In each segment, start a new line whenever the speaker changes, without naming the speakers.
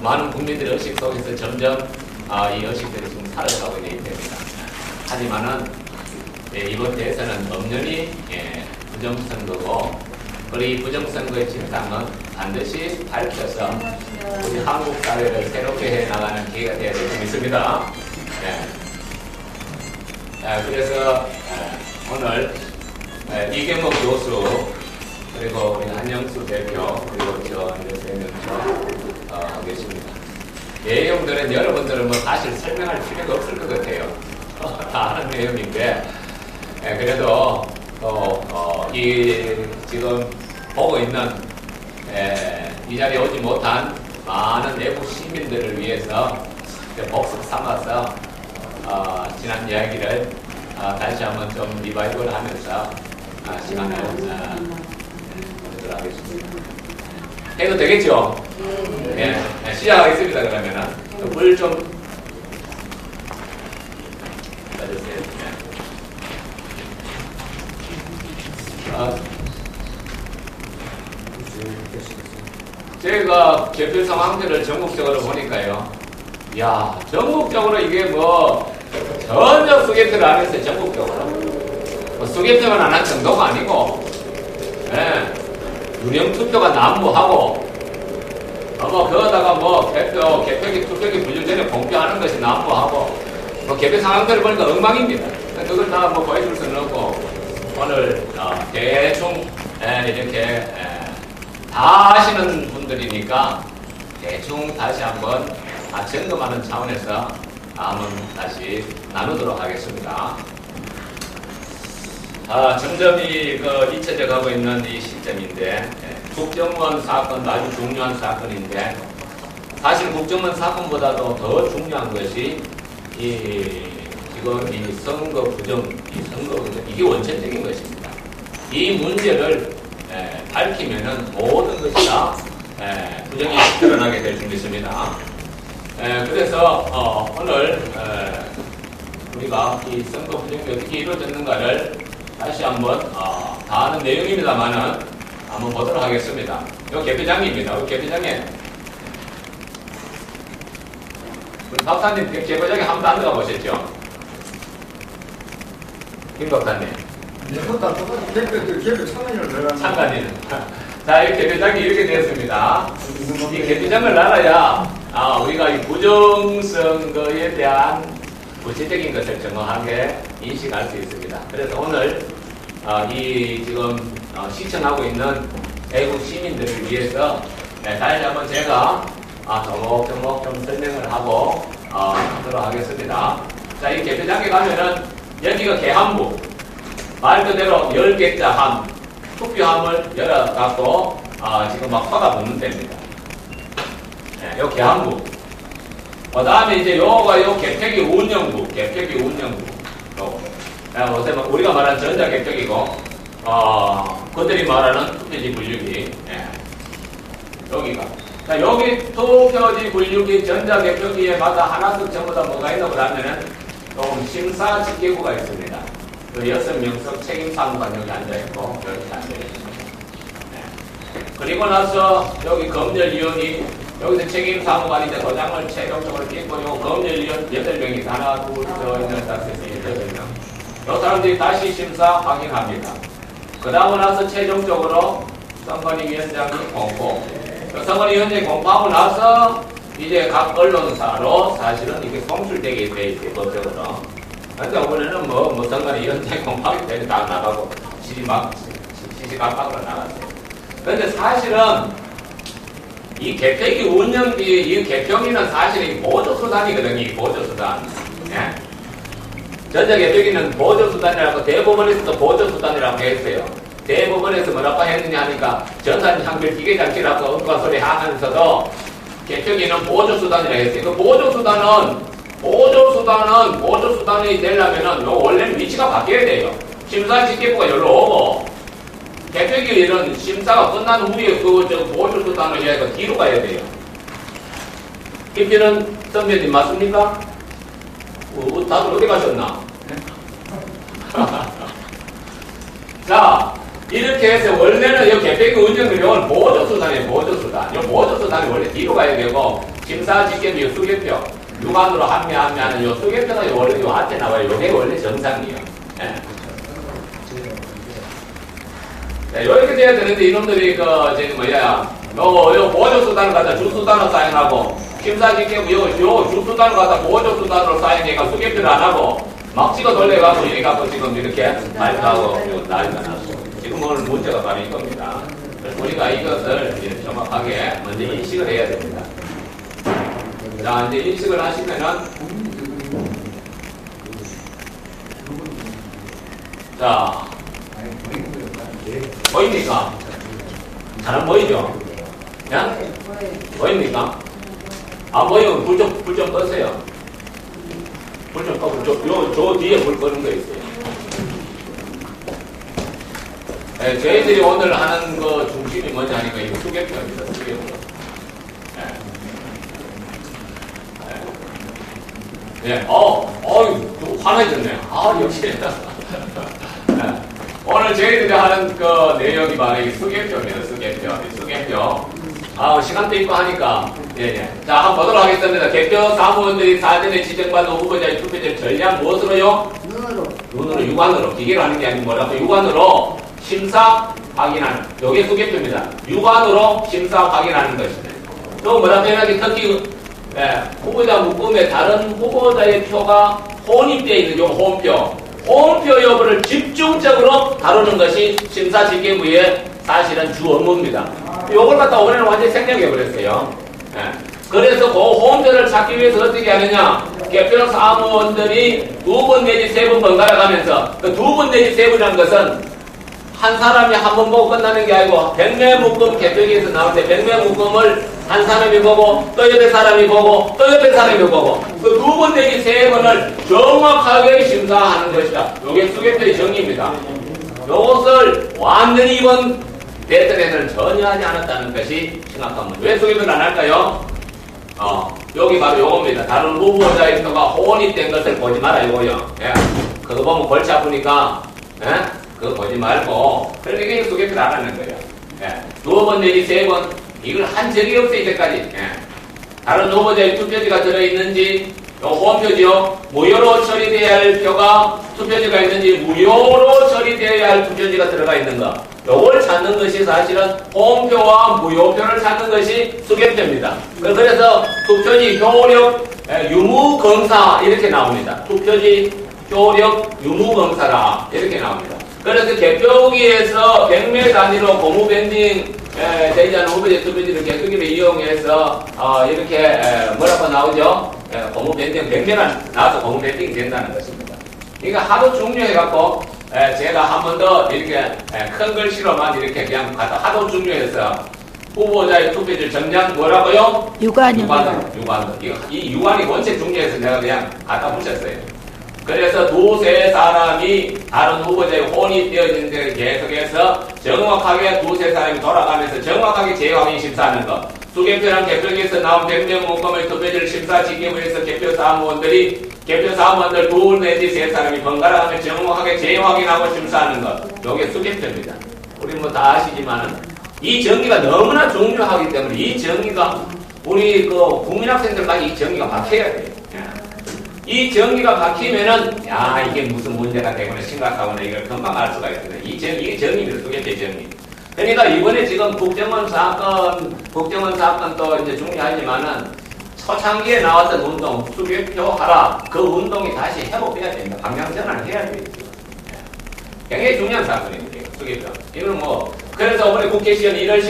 많은 국민들의 의식 속에서 점점 이 의식들이 좀 사라져가고 있는 입장입니다. 하지만은 이번 대선은 엄연히 부정선거고 우리 부정선거의 진상은 반드시 밝혀서 우리 한국 사회를 새롭게 해나가는 기회가 되어야 될 것 믿습니다. 그래서 오늘 이경옥 교수 그리고 우리 한영수 대표 그리고 저 이제 세 명 계십니다. 내용들은 여러분들은 뭐 사실 설명할 필요가 없을 것 같아요. 다 아는 내용인데 그래도 이 지금 보고 있는 이 자리에 오지 못한 많은 내부 시민들을 위해서 복습 삼아서 지난 이야기를 다시 한번 좀 리바이벌 하면서 시간을 보내도록 하겠습니다. 해도 되겠죠? 네. 시작하겠습니다. 그러면은 물 좀 따주세요. 제가 개표 상황들을 전국적으로 보니까요. 이야, 전국적으로 이게 뭐 전혀 수개표를 안 했어요. 전국적으로. 뭐 수개표만 안 한 정도가 아니고 유령 투표가 난무하고 그거다가 뭐 개표기 투표기 분류 전에 공표하는 것이 난무하고 뭐 개표 상황들을 보니까 엉망입니다. 그걸 다 뭐 보여줄 수는 없고 오늘 대충 이렇게 다 아시는 분들이니까 대충 다시 한번 점검하는 차원에서 한번 다시 나누도록 하겠습니다. 점점 잊혀져 가고 있는 이 시점인데 국정원 사건도 아주 중요한 사건인데 사실 국정원 사건보다도 더 중요한 것이 지금 이 선거 부정 이게 원천적인 것입니다. 이 문제를 밝히면은 모든 것이 다 부정이 드러나게 될 줄 믿습니다. 그래서 오늘 우리가 이 선거 부정이 어떻게 이루어졌는가를 다시 한번 다 아는 내용입니다만은 한번 보도록 하겠습니다. 이 개표장입니다. 이 개표장에 우리 박사님 개표장에 한 번도 안 들어가 보셨죠? 김 박사님. 참관인은. 자, 이 개표장이 이렇게 되었습니다. 이 개표장을 알아야 우리가 이 부정선거에 대한 구체적인 것을 정확하게 인식할 수 있습니다. 그래서 오늘 이 지금 시청하고 있는 대구 시민들을 위해서 다시 한번 제가 조목조목 좀 설명을 하고 하도록 하겠습니다. 자, 이 개표장에 가면은 여기가 개함부 말 그대로 10개자 함 투표함을 열어갖고 지금 막 화가 붙는 데입니다. 요 개함부. 그 다음에 이제 요가 요 개표기 운영부. 우리가 말하는 전자개표기고, 그들이 말하는 투표지 분류기. 여기가. 자, 여기 투표지 분류기 전자개표기에마다 하나씩 전부 다 뭐가 있다고 하면은, 좀 심사 집계부가 있습니다. 그 6명석 책임사무관 여기 앉아있고, 이렇게 앉아있습니다. 그리고 나서 여기 검열위원이 여기서 책임사무관인데 도장을 최종적으로 찍고 요 검열위원 8명이 하나, 둘, 셋, 넷, 다섯, 여섯, 8명. 요 사람들이 다시 심사 확인합니다. 그 다음에 나서 최종적으로 선관위원장이 공포. 선관위원장이 공포하고 나서 이제 각 언론사로 사실은 이게 송출되게 돼 있어요, 법적으로. 그러니까 이번에는 뭐 선관위원장이 공포하기 때문에 다 나가고 시시각각으로 나갔어요. 그런데 사실은 이 개표기 운영비, 이 개표기는 사실 이 보조수단이거든요, 이 보조수단. 예? 전자개표기는 보조수단이라고 대법원에서도 보조수단이라고 했어요. 대법원에서 뭐라고 했느냐 하니까 전산향별 기계장치라고 엉뚱한 소리 하면서도 개표기는 보조수단이라고 했어요. 그 보조수단이 되려면은 요 원래는 위치가 바뀌어야 돼요. 심사집계부가 여기로 오고 개표기 이런 심사가 끝난 후에 보조수단을 해서 뒤로 가야 돼요. 김필은 선배님 맞습니까? 다들 어디 가셨나? 자, 이렇게 해서 원래는 이 개표기 운영을 요건 보조수단이에요, 보조수단. 이 보조수단이 원래 뒤로 가야 되고 심사집계부 수개표 육안으로 합리하는 요 수개표가 원래 요 앞에 나와요. 요게 원래 정상이에요. 예. 네, 요렇게 돼야 되는데 이놈들이 저기 요 보조수단을 갖다 주수단으로 사용하고 심사집계부 요 주수단을 갖다 보조수단으로 사용해가 수개표를 안 하고 막 찍어 돌려가고 이래갖고 지금 이렇게 발표하고 난리가 났어. 지금 오늘 문제가 바로 이겁니다. 그래서 우리가 이것을 이제 정확하게 먼저 인식을 해야 됩니다. 자, 이제 인식을 하시면은, 자, 보입니까? 잘 안 보이죠? 야? 보입니까? 안 보이면 불 좀 끄세요. 불 좀 끄고, 저 뒤에 불 끄는 거 있어요. 네, 저희들이 오늘 하는 거 중심이 뭐냐 하니까 이거 수개표입니다. 수개표. 네, 화나졌네요. 역시. 네. 오늘 저희들이 하는 그 내용이 바로 이 수개표입니다. 수개표. 시간도 있고 하니까. 예. 자, 한번 보도록 하겠습니다. 개표 사무원들이 사전에 지정받은 후보자의 투표지를 전량 무엇으로요? 눈으로, 육안으로. 기계로 하는 게 아니고 뭐라고? 육안으로 심사 확인하는. 요게 수개표입니다. 육안으로 심사 확인하는 것입니다. 또 뭐라 표현하기 특히 후보자 묶음에 다른 후보자의 표가 혼입되어 있는 요 혼표 여부를 집중적으로 다루는 것이 심사집계부의 사실은 주 업무입니다. 요걸 갖다 올해는 완전히 생략해버렸어요. 그래서 그 혼표를 찾기 위해서 어떻게 하느냐? 개표 사무원들이 2번 내지 3번 번갈아 가면서 그 2번 내지 3번이라는 것은 한 사람이 한 번 보고 끝나는 게 아니고 100매 묶음 개표기에서 나오는데 100매 묶음을 한 사람이 보고 또 옆에 사람이 보고 또 옆에 사람이 보고 그 2번 내지 3번을 정확하게 심사하는 것이다. 이게 수개표의 정의입니다. 이것을 완전히 이번 대선에서는 전혀 하지 않았다는 것이 심각한 문제. 왜 수개표를 안 할까요? 여기 바로 요겁니다. 다른 후보자의 표가 혼입된 것을 보지 마라 요거요. 예. 그거 보면 골치 아프니까 그거 보지 말고 그러니까 이게 수개표를 안 하는 거예요. 예. 2번 내지 3번 이걸 한 적이 없어요 이때까지. 예. 다른 후보자의 투표지가 들어있는지 요 홈표지요. 무효로 처리되어야 할 표가 투표지가 있는지 무효로 처리되어야 할 투표지가 들어가 있는가 요걸 찾는 것이 사실은 홈표와 무효표를 찾는 것이 수개표입니다. 그래서 투표지 효력 유무검사 이렇게 나옵니다. 투표지 효력 유무검사라 이렇게 나옵니다. 그래서 개표기에서 100매 단위로 고무 밴딩 되지 않은 후보자 투표지를 개표기를 이용해서 이렇게 뭐라고 나오죠? 고무 밴딩 100매가 나와서 고무 밴딩이 된다는 것입니다. 그러니까 하도 중요해갖고 제가 한 번 더 이렇게 큰 글씨로만 이렇게 그냥 가서 하도 중요해서 후보자의 투표지를 정량 뭐라고요?
육안이요.
육안으로. 이 육안이 원체 중요해서 내가 그냥 갖다 붙였어요. 그래서 2-3 사람이 다른 후보자의 혼입되어진 데를 계속해서 정확하게 2-3 사람이 돌아가면서 정확하게 재확인 심사하는 것. 수개표랑 개표기에서 나온 100명 문건의 투표지를 심사집계부에서 개표 사무원들 2 내지 3 사람이 번갈아가며 정확하게 재확인하고 심사하는 것. 이게 수개표입니다. 우리 뭐 다 아시지만은 이 정의가 너무나 중요하기 때문에 이 정의가 우리 국민학생들까지 이 정의가 막혀야 돼요. 이 정의가 박히면은 이게 무슨 문제가 되거나 심각하거나 이걸 금방 알 수가 있습니다. 이게 정의입니다. 수개표의 정의. 그러니까 이번에 지금 국정원 사건도 이제 중요하지만은 초창기에 나왔던 운동 수개표 하라 그 운동이 다시 회복돼야 됩니다. 방향전환을 해야 되겠죠. 굉장히 중요한 사건입니다. 수개표. 이건 그래서 올해 국회 시간 1월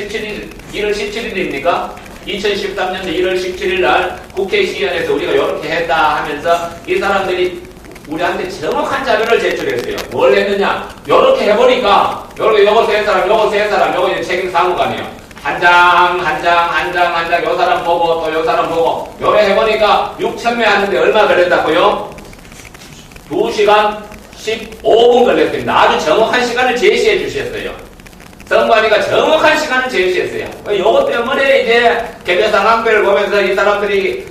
17일입니까? 2013년도 1월 17일 날 국회 시연에서 우리가 이렇게 했다 하면서 이 사람들이 우리한테 정확한 자료를 제출했어요. 뭘 했느냐? 이렇게 해보니까 요거 3사람, 요거 3사람, 요거 이제 책임 사무관이에요. 한 장, 요 사람 보고 또 요 사람 보고 요래 해보니까 6,000매 하는데 얼마 걸렸다고요? 2시간 15분 걸렸습니다. 아주 정확한 시간을 제시해 주셨어요. 선관위가 정확한 시간을 제시했어요. 요것 때문에 이제 개표 상황표를 보면서 이 사람들이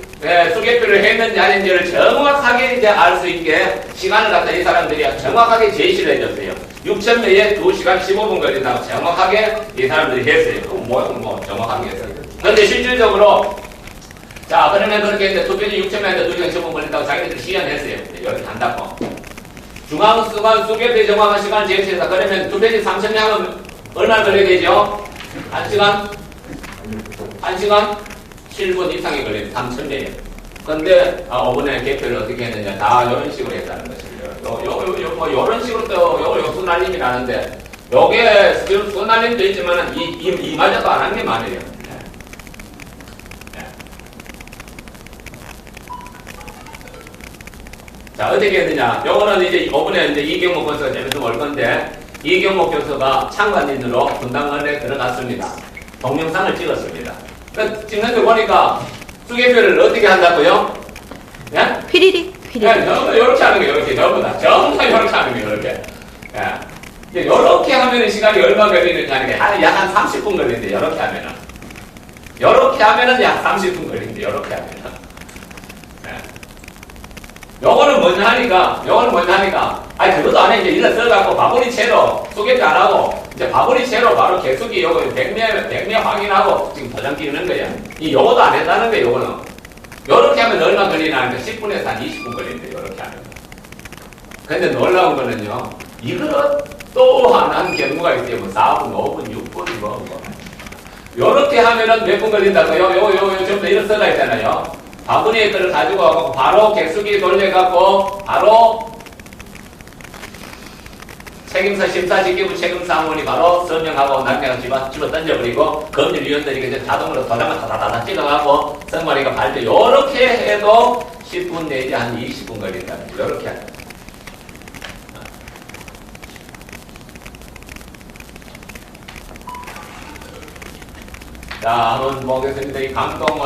수개표를 했는지 아닌지를 정확하게 이제 알 수 있게 시간을 갖다 이 사람들이 정확하게 제시를 해줬어요. 6,000매에 2시간 15분 걸린다고 정확하게 이 사람들이 했어요. 정확하게 했어요. 그런데 실질적으로 자, 그러면 그렇게 했는데 투표지 6,000명인데 2시간 10분 걸린다고 자기네들 시연했어요. 이렇게 한다고. 중앙수관 수개표 정확한 시간을 제시해서 그러면 투표지 3,000명은 얼마나 걸려야 되죠? 1시간? 1시간 7분 이상이 걸리는 3,000명이에요. 근데 5분의 개표를 어떻게 했느냐 다 이런 식으로 했다는 것이죠. 뭐 이런 식으로 또 요거 순날림이 나는데 요게 순날림도 있지만 이마저도 안 한 게 말이에요. 자, 어떻게 했느냐. 요거는 이제 이번에 이제 이경목 교수가 재밌어 볼 건데, 이경목 교수가 참관인으로 분당원에 들어갔습니다. 동영상을 찍었습니다. 그 찍는데 보니까 수개표를 어떻게 한다고요? 예?
피리리.
예, 전부 이렇게 하는 거예요, 이렇게. 전부 다. 전부 다 이렇게 하는 거예요, 이렇게. 예. 이제 이렇게 하면은 시간이 얼마 걸리느냐 하는 게 약 한 30분 걸린대, 이렇게 하면은. 이렇게 하면은 약 30분 걸린대, 이렇게 하면은. 요거는 뭐냐 하니까, 아니, 그것도 안 해. 이제 일을 써갖고, 바구니 채로, 소개도 안 하고, 이제 바구니 채로 바로 개수기 요거, 백매 확인하고, 지금 도장 끼는 거야. 요거도 안 했다는 거야, 요거는. 요렇게 하면 얼마 걸리나 하니까 10분에서 한 20분 걸린대, 요렇게 하면. 근데 놀라운 거는요, 이거 또한 한 경우가 있대요. 뭐 4분, 5분, 6분, 뭐. 요렇게 하면은 몇 분 걸린다고요? 좀 더 이런 써가 있잖아요. 바구니에 거를 가지고 와서 바로 객수기 돌려갖고 바로 책임서 심사지기부 책임사무원이 바로 서명하고 남녀가 집어 던져버리고 검열위원들이 이제 자동으로 도장을 다다다다 찍어가고 성마리가 발표 요렇게 해도 10분 내지 한 20분 걸린다. 요렇게 하는 거예요. 자, 한번 보겠습니다. 이 강동구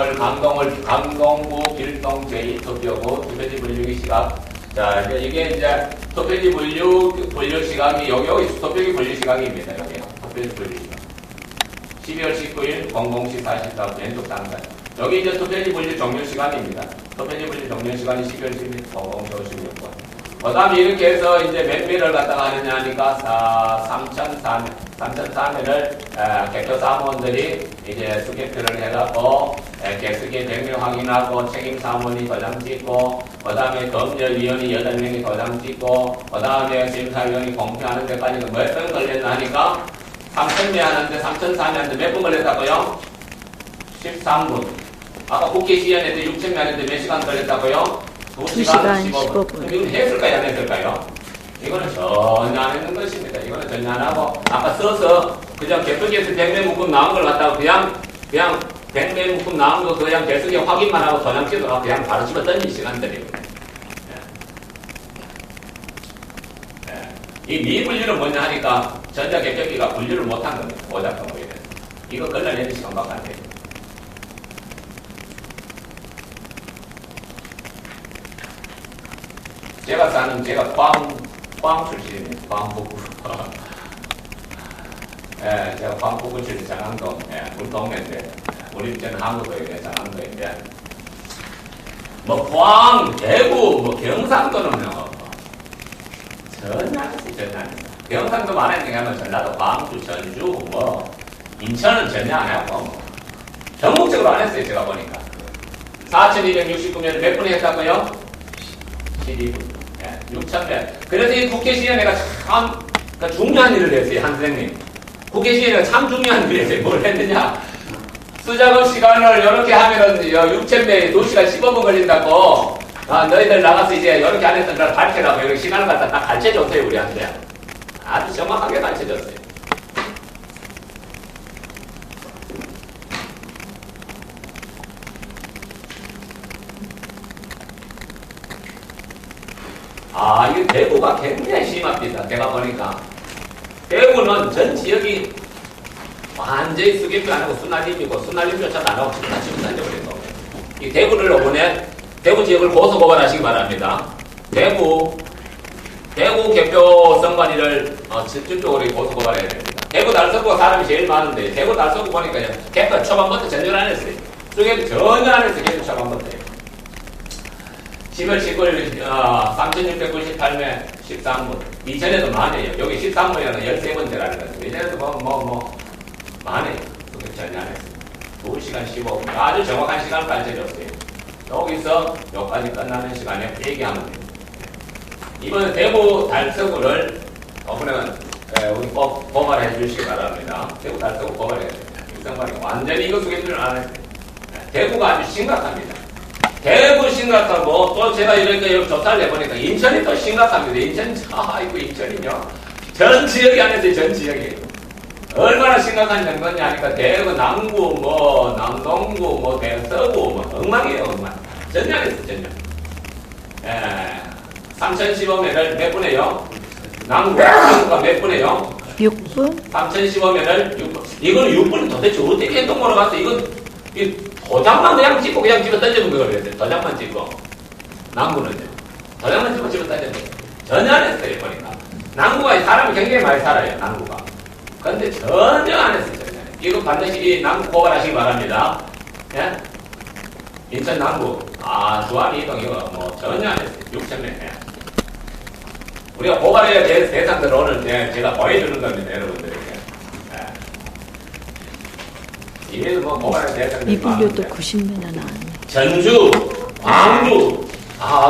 길동 제2투표구 투표지 분류기 시각. 자, 이게 이제 투표지 분류 시각이 여기 투표지 분류 시각입니다. 여기 투표지 분류 시각. 12월 19일 00시 44분 연속 당사. 여기 이제 투표지 분류 종료 시간입니다. 투표지 분류 종료 시간이 12월 10일 00시 56분. 그 다음에 이렇게 해서 이제 몇 매를 갖다가 하느냐 하니까 3,004매를 개표 사무원들이 이제 수개표를 해갖고 개수기 100명 확인하고 책임 사무원이 도장 찍고 그 다음에 검열위원이 8명이 도장 찍고 그 다음에 심사위원이 공표하는 데까지는 몇 분 걸렸나 하니까 3,000매 하는데 3,004매 하는데 몇 분 걸렸다고요? 13분. 아까 국회 시연에 때 6,000매 하는데 몇 시간 걸렸다고요? 2시간 15분. 이건 했을까요? 안 했을까요? 이거는 전혀 안 했는 것입니다. 이거는 전혀 안 하고, 아까 써서, 그냥 개수기에서 100매 묶음 나온 걸 갖다가 그냥 100매 묶음 나온 거 그냥 개수기 확인만 하고 도장 찍어서 그냥 바로 집어 던진 시간들입니다. 이 미분류는 뭐냐 하니까 전자개표기가 분류를 못한 겁니다. 오작동부에. 이거 걸러내는 시간밖에 안 돼요. 제가 포항 출신입니다. 포항북구. 예, 제가 포항북구 출신 장안동, 우리 동네인데, 우리 저는 한국어에 장안동인데, 뭐 포항, 대구, 뭐 경상도는 전혀 안 했어요. 경상도 말했는가 하면 전라도, 광주, 전주, 뭐, 인천은 전혀 안 하고, 전국적으로 안 했어요, 제가 보니까. 4,269년 몇 분이 했다고요? 12분. 6,000명. 그래서 이 국회 시연회가 참 중요한 일을 했어요, 한 선생님. 국회 시연회가 참 중요한 일을 했어요. 뭘 했느냐? 수작업 시간을 이렇게 하면은 6,000명이 2시간 15분 걸린다고. 너희들 나가서 이제 이렇게 안 했던 걸 밝혀라고 이렇게 시간을 갖다 딱 가르쳐줬어요, 우리한테. 아주 정확하게 가르쳐줬어요. 이게 대구가 굉장히 심합니다. 제가 보니까. 대구는 전 지역이 완전히 수개표 안 하고 순날림이고, 순날림조차도 안 하고 다 지금 던져버린 거예요. 이 대구를 이번에, 대구 지역을 고소고발하시기 바랍니다. 대구 개표 선관위를 집중적으로 고소고발해야 됩니다. 대구 달서구가 사람이 제일 많은데, 대구 달서구 보니까 개표 초반부터 전혀 안 했어요. 수개표 전혀 안 했어요. 개표 초반부터. 10월 19일 3,698매 13분. 이전에도 많아요. 여기 13분이라는 13번째라는 거죠. 이전에도 많아요. 그게 전혀 안 했어요. 2시간 15분. 아주 정확한 시간을 가르쳐줬어요. 여기서 여기까지 끝나는 시간에 얘기하면 됩니다. 이번에 대구 달서구를 이번에는 우리 꼭 고발해 주시기 바랍니다. 대구 달서구 고발해야 됩니다. 유성관이 완전히 이거 소개를 안 했어요. 대구가 아주 심각합니다. 대구 심각하고 또 제가 이렇게 조사를 해보니까 인천이 또 심각합니다. 인천이요. 전 지역이 아니었어요. 전 지역이. 얼마나 심각한 정도냐 하니까 대구 남구, 남동구, 대서구, 엉망이에요, 엉망. 전량했어요, 전량. 3015면을 몇 분에요? 남구가 몇 분에요?
6분?
3015면을 6분. 이거는 6분은 도대체 어떻게 행동으로 갔어? 이건, 도장만 그냥 찍고 집어 던져본 거 그랬어요. 도장만 찍고. 남구는요. 도장만 찍고 집어 던져본 거. 전혀 안 했어요, 보니까. 남구가 사람이 굉장히 많이 살아요, 남구가. 근데 전혀 안 했어요, 전혀. 이거 반드시 이 남구 고발하시기 바랍니다. 예? 인천 남구. 주안 이동 이거 전혀 안 했어요. 6,000명. 예. 우리가 고발해야 될 대상들 오늘 제가 보여주는 겁니다, 여러분들에게. 예. 이래도 고발해야 될 대상들.
미분류도 90명 나왔네.
전주, 광주.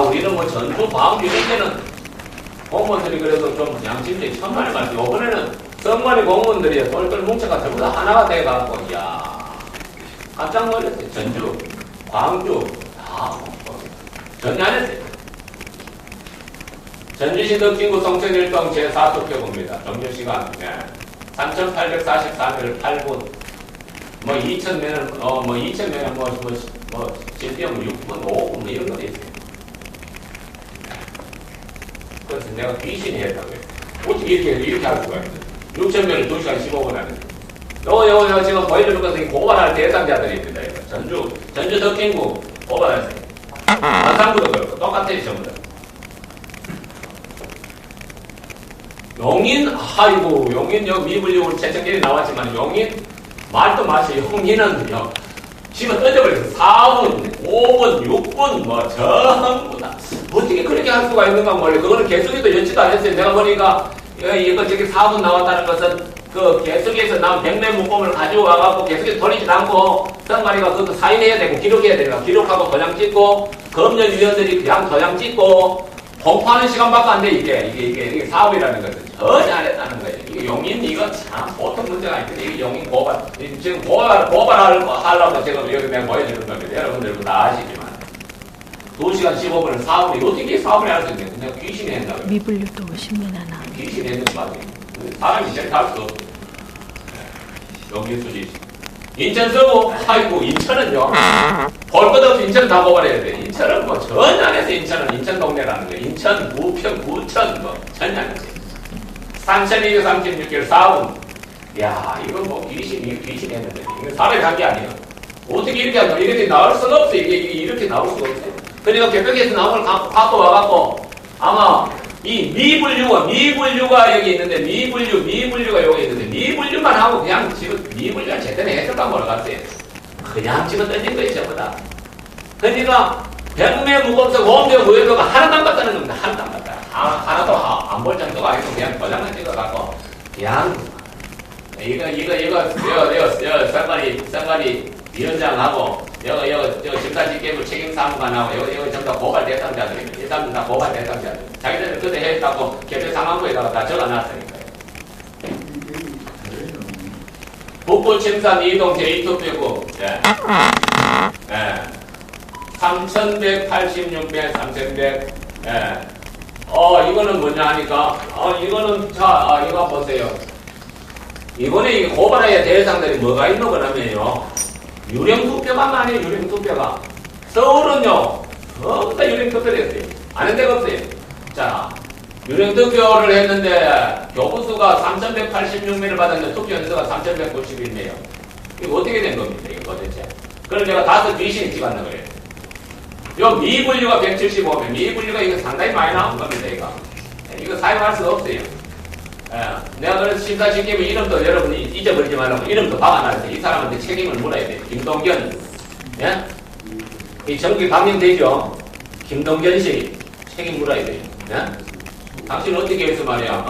우리는 전주, 광주 이런 데는 공무원들이 그래도 좀 양심적이 천만에 말씀. 이번에는 성관이 공무원들이 똘똘 뭉쳐가 전부 다 하나가 돼가지고, 깜짝 놀랐어요. 전주, 광주, 전혀 안 했어요. 전주시 덕진구 성천일동 제4투표구입니다. 점유시간, 3,844일 8분. 2,000매는, 2,000매는 실비용 6분, 5분, 이런 거 있어요. 그래서 내가 귀신이 했다고요. 어떻게 이렇게 할 수가 있어요? 6,000명을 2시간 15분 하는데. 요거 지금 보여주는 것은 고발할 대상자들입니다. 전주 덕진구 고발하세요. 안산구도 그렇고, 똑같아요, 전부 다. 용인, 용인, 여기 미분류 채청결이 나왔지만, 용인, 말도 마세요. 용인은요, 집어 던져버렸어요. 4분, 5분, 6분, 전부 다. 어떻게 그렇게 할 수가 있는가 몰라요. 그거는 개수기도 연치도 안 했어요. 내가 보니까, 이거 저기 4분 나왔다는 것은, 그 개수기에서 나온 100매 묶음을 가지고 와갖고 개수기 돌리지 않고, 성관이가 그것도 사인해야 되고, 기록해야 되니까, 기록하고 도장 찍고, 검열위원들이 그냥 도장 찍고, 공포하는 시간밖에 안 돼, 이게 사업이라는 것은. 전혀 안 했다는 거예요. 이게 용인, 이거 참 보통 문제가 아닌데, 이게 용인 고발. 지금 고발하려고 지금 여기 내가 보여주는 겁니다. 여러분들도 다 아시지만. 2시간 15분을 사업이, 어떻게 사업을 할 수 있는데, 그냥 귀신이 했다고요.
미분류도 50명 나왔네.
귀신이 했는 거 맞아요. 사람이 저렇게 할 수 없어요. 용인 수지. 인천 서구, 인천은요. 볼 것 없이 인천 다 고발해야 돼. 인천은 전혀 안 해서 인천은 인천 동네라는 거예요. 인천, 부평, 구천, 전혀 안 했어요. 3,236개월 4분. 이거 귀신이 했는데. 이거 사람이 한 게 아니에요. 어떻게 이렇게 하냐. 이렇게 나올 수가 없어요. 이게 이렇게 나올 수가 없어요. 그러니까 개벽에서 나온 걸 갖고 와갖고, 아마, 이 미분류가 여기 있는데, 미분류가 여기 있는데, 미분류만 하고 그냥 지금 미분류가 제대로 해석한 걸 같아요. 그냥 집어 던진 거예요, 전부 다. 그러니까, 100매 무검석 5매 무예도가 하나도 안 갔다는 겁니다. 하나도 안 갔다. 하나도 안 볼 정도가 아니고, 그냥 도장만 찍어갖고, 그냥, 이거, 상관이 위원장하고, 여기 집사직계부 책임사무관하고, 여기 전부 다 고발 대상자들입니다. 이 사람들 다 고발 대상자들. 자기들은 그때 했다고 개별 상황부에다가 다 적어놨으니까요. 북부 침산 이동 제2투표구. 3,186배, 3,100. 이거는 뭐냐 하니까, 이거는, 이거 보세요. 이번에 고발해야 대상들이 뭐가 있는 거냐면요. 유령투표가 많아요, 유령투표가. 서울은요, 전부 다 유령투표를 했어요. 아는 데가 없어요. 자, 유령투표를 했는데, 교부수가 3,186명을 받았는데, 투표 연수가 3,191명이에요. 이거 어떻게 된 겁니까, 이거 도대체? 그럼 내가 5 귀신이 찍었는 거예요. 요 미분류가 175명, 미분류가 이거 상당히 많이 나온 겁니다, 이거. 이거 사용할 수가 없어요. 내가 그래서 심사직계부 이름도 여러분이 잊어버리지 말라고 이름도 박아놨어요. 이 사람한테 책임을 물어야 돼요. 김동견. 이 정기 감명되죠? 김동견 씨 책임 물어야 돼요. 당신 어떻게 해서 말이야,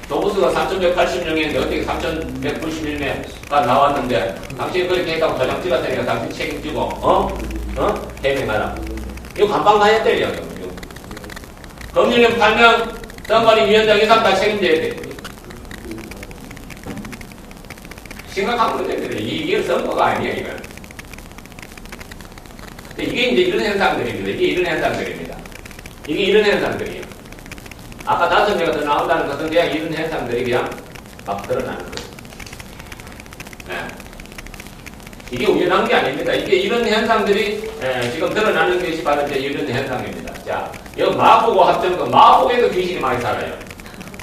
교부수가 3,186명인데 어떻게 3,191명가 나왔는데, 당신이 그렇게 했다고 도장 찍었으니까 당신 책임지고, 해명하라. 이거 감방 가야 될 이야기야. 검열련 8명, 선관위 위원장 이상 다 책임져야 돼. 심각한 문제들이 이게 선거가 아니야, 이건. 이게 이제 이런 현상들입니다. 이게 이런 현상들입니다. 이게 이런 현상들이에요. 아까 5명이 더 나온다는 것은 그냥 이런 현상들이 그냥 막 드러나는 거예요. 네. 이게 우연한 게 아닙니다. 이게 이런 현상들이 지금 드러나는 것이 바로 이제 이런 현상입니다. 자, 여기 마포구 합정도, 마포구에도 귀신이 많이 살아요.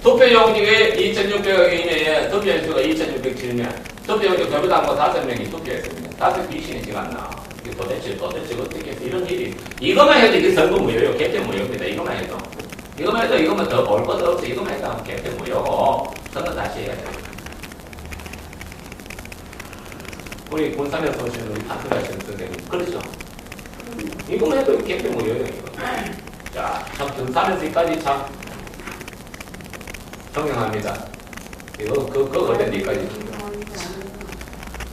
투표용지에 2,600여 개인의 투표인수가 2,607명, 투표용지 결부당 거 5명이 투표했습니다. 5 귀신이 지났나? 이게 도대체 어떻게 해서 이런 일이, 이것만 해도 이게 선거 무효요. 개표 무효입니다. 이것만 해도. 이거만 더 볼 것도 없어. 이것만 해도 개표 무효고, 선거 다시 해야 돼요. 우리 군산에서 오시는 우리 판수하시는 선생님, 그렇죠? 이거만 해도 개표 무효예요, 이거. 자, 참, 군산에서까지 참, 존경합니다. 이거, 어딘데까지.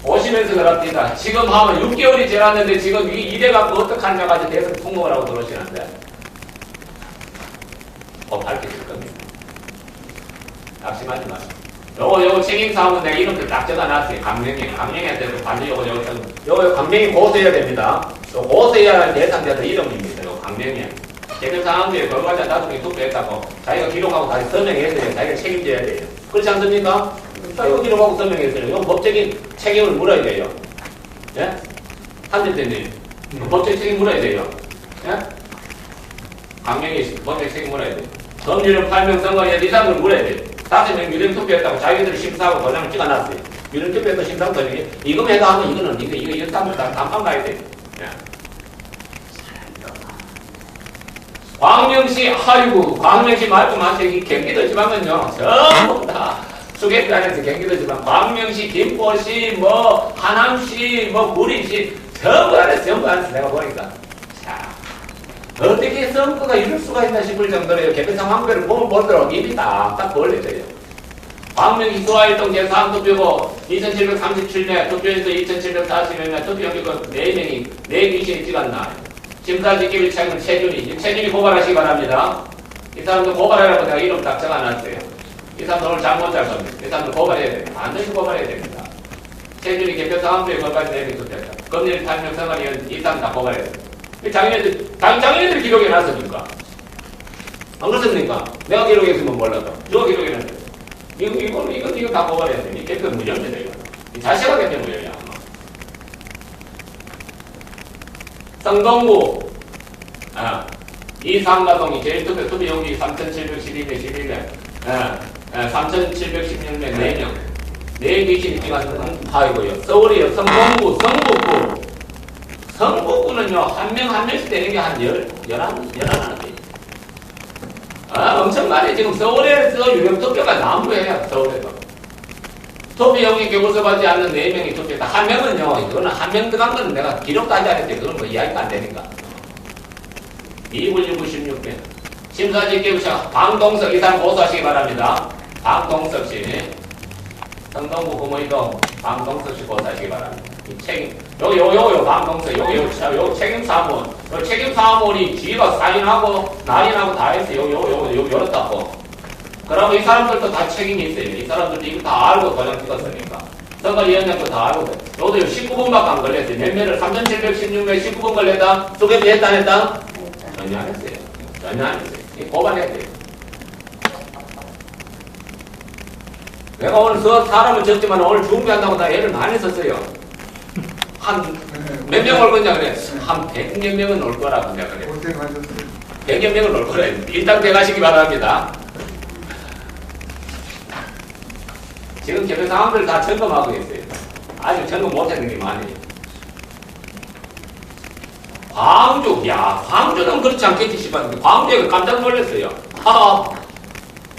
오시면서 그럽니다. 지금 하면 6개월이 지났는데 지금 이래갖고 어떡하냐 가지고 대선 통곡을 하고 들어오시는데. 밝혀질 겁니다. 낙심하지 마세요. 요거 책임사항은 내가 이름들 딱 적어놨어요. 강명한테도 반드시 요거 강명이 고소해야 됩니다. 또 고소해야 할 대상자들 이름입니다. 요거 강명이. 책임사항들에 결과자 5명이 투표했다고 자기가 기록하고 다시 서명했어요. 자기가 책임져야 돼요. 그렇지 않습니까? 자기가 기록하고 서명했어요. 이건 법적인 책임을 물어야 돼요. 예? 한대표님, 법적인 책임 물어야 돼요. 예? 강명이 법적인 책임 물어야 돼요. 검열련 8명 선거에 이상을 물어야 돼요. 5명 유령 투표했다고 자기들이 심사하고 도장을 찍어놨어요. 유령 투표에서 심사하고 도장이 이거만 해도 하면 이거는 이거 다 감방 가야 돼요. 예. 광명시, 아이고, 광명시 말도 마세요. 이 경기도 지방은요, 전부 다 수개표 안에서 경기도 지방, 광명시, 김포시, 뭐, 하남시, 뭐, 구리시, 전부 안에서 내가 보니까. 자, 어떻게 선거가 이럴 수가 있나 싶을 정도로 개표상 항배를 보도록 입이 딱딱 벌려져요. 광명시 소아일동 제3투표고 2,737명, 투표에서 2,740명, 투표용지가 4명이, 4귀신이 찍었나. 심사지기를 책임은 최준이 고발하시기 바랍니다. 이 사람도 고발하라고 내가 이름 딱 적어놨어요. 이 사람도 오늘 잠 못 잘 겁니다. 이 사람도 고발해야 됩니다. 반드시 고발해야 됩니다. 최준이 개표 상황표에 걸까지 내밀 투표했다. 검열 8명 선관위원 이 사람 다 고발해야 됩니다. 자기네들이 기록해놨습니까? 안 그렇습니까? 내가 기록했으면 몰라도. 누가 기록해놨어요? 이거 다 고발해야 됩니다. 개표 무효입니다. 이거. 자세가 개표 무효야. 성동구, 이상가동이 제일 투표용지 3,711명, 3,716명, 4명. 4귀신이 찍어서 아이고요. 서울이요. 성동구, 성북구는요, 한 명씩 되는 게 한 11개. 엄청 많이 지금 서울에서 유령 투표가 난무해요, 서울에서. 투표용지 교부서받지 않는 4명이 투표했다. 한 명은요, 이거는 한 명 들어간 거는 내가 기록도 하지 않았는데, 그건 뭐 이야기가 안 되니까. 2분 96명. 심사지 교부서 방동석, 이 사람 고소하시기 바랍니다. 방동석 씨. 성동구 구모이동 방동석 씨 고소하시기 바랍니다. 이 책임, 요 방동석, 요 책임사무원. 요 책임사무원이 지가 사인하고, 날인하고 다 했어요. 요렇다고. 그러면 이 사람들도 다 책임이 있어요. 이 사람들도 이거 다 알고 도장 찍었으니까. 선거위원장도 다 알고. 요도 19분밖에 안 걸렸어요. 몇 명을 3,716명 19분 걸렸다? 소개비 했다 안 했다? 전혀 안 했어요. 전혀 안 했어요. 고발해야 돼요. 내가 오늘 사람을 적지만 오늘 준비한다고 다 애를 많이 썼어요. 몇 명 올 거냐 그래? 한 100여 명은 올 거라고 내가 그래. 100여 명은 올 거래. 일단 대가시기 바랍니다. 지금 개표 상황들을 다 점검하고 있어요. 아직 점검 못하는 게 많아요. 광주는 그렇지 않겠지 싶었는데 광주에 깜짝 놀랐어요.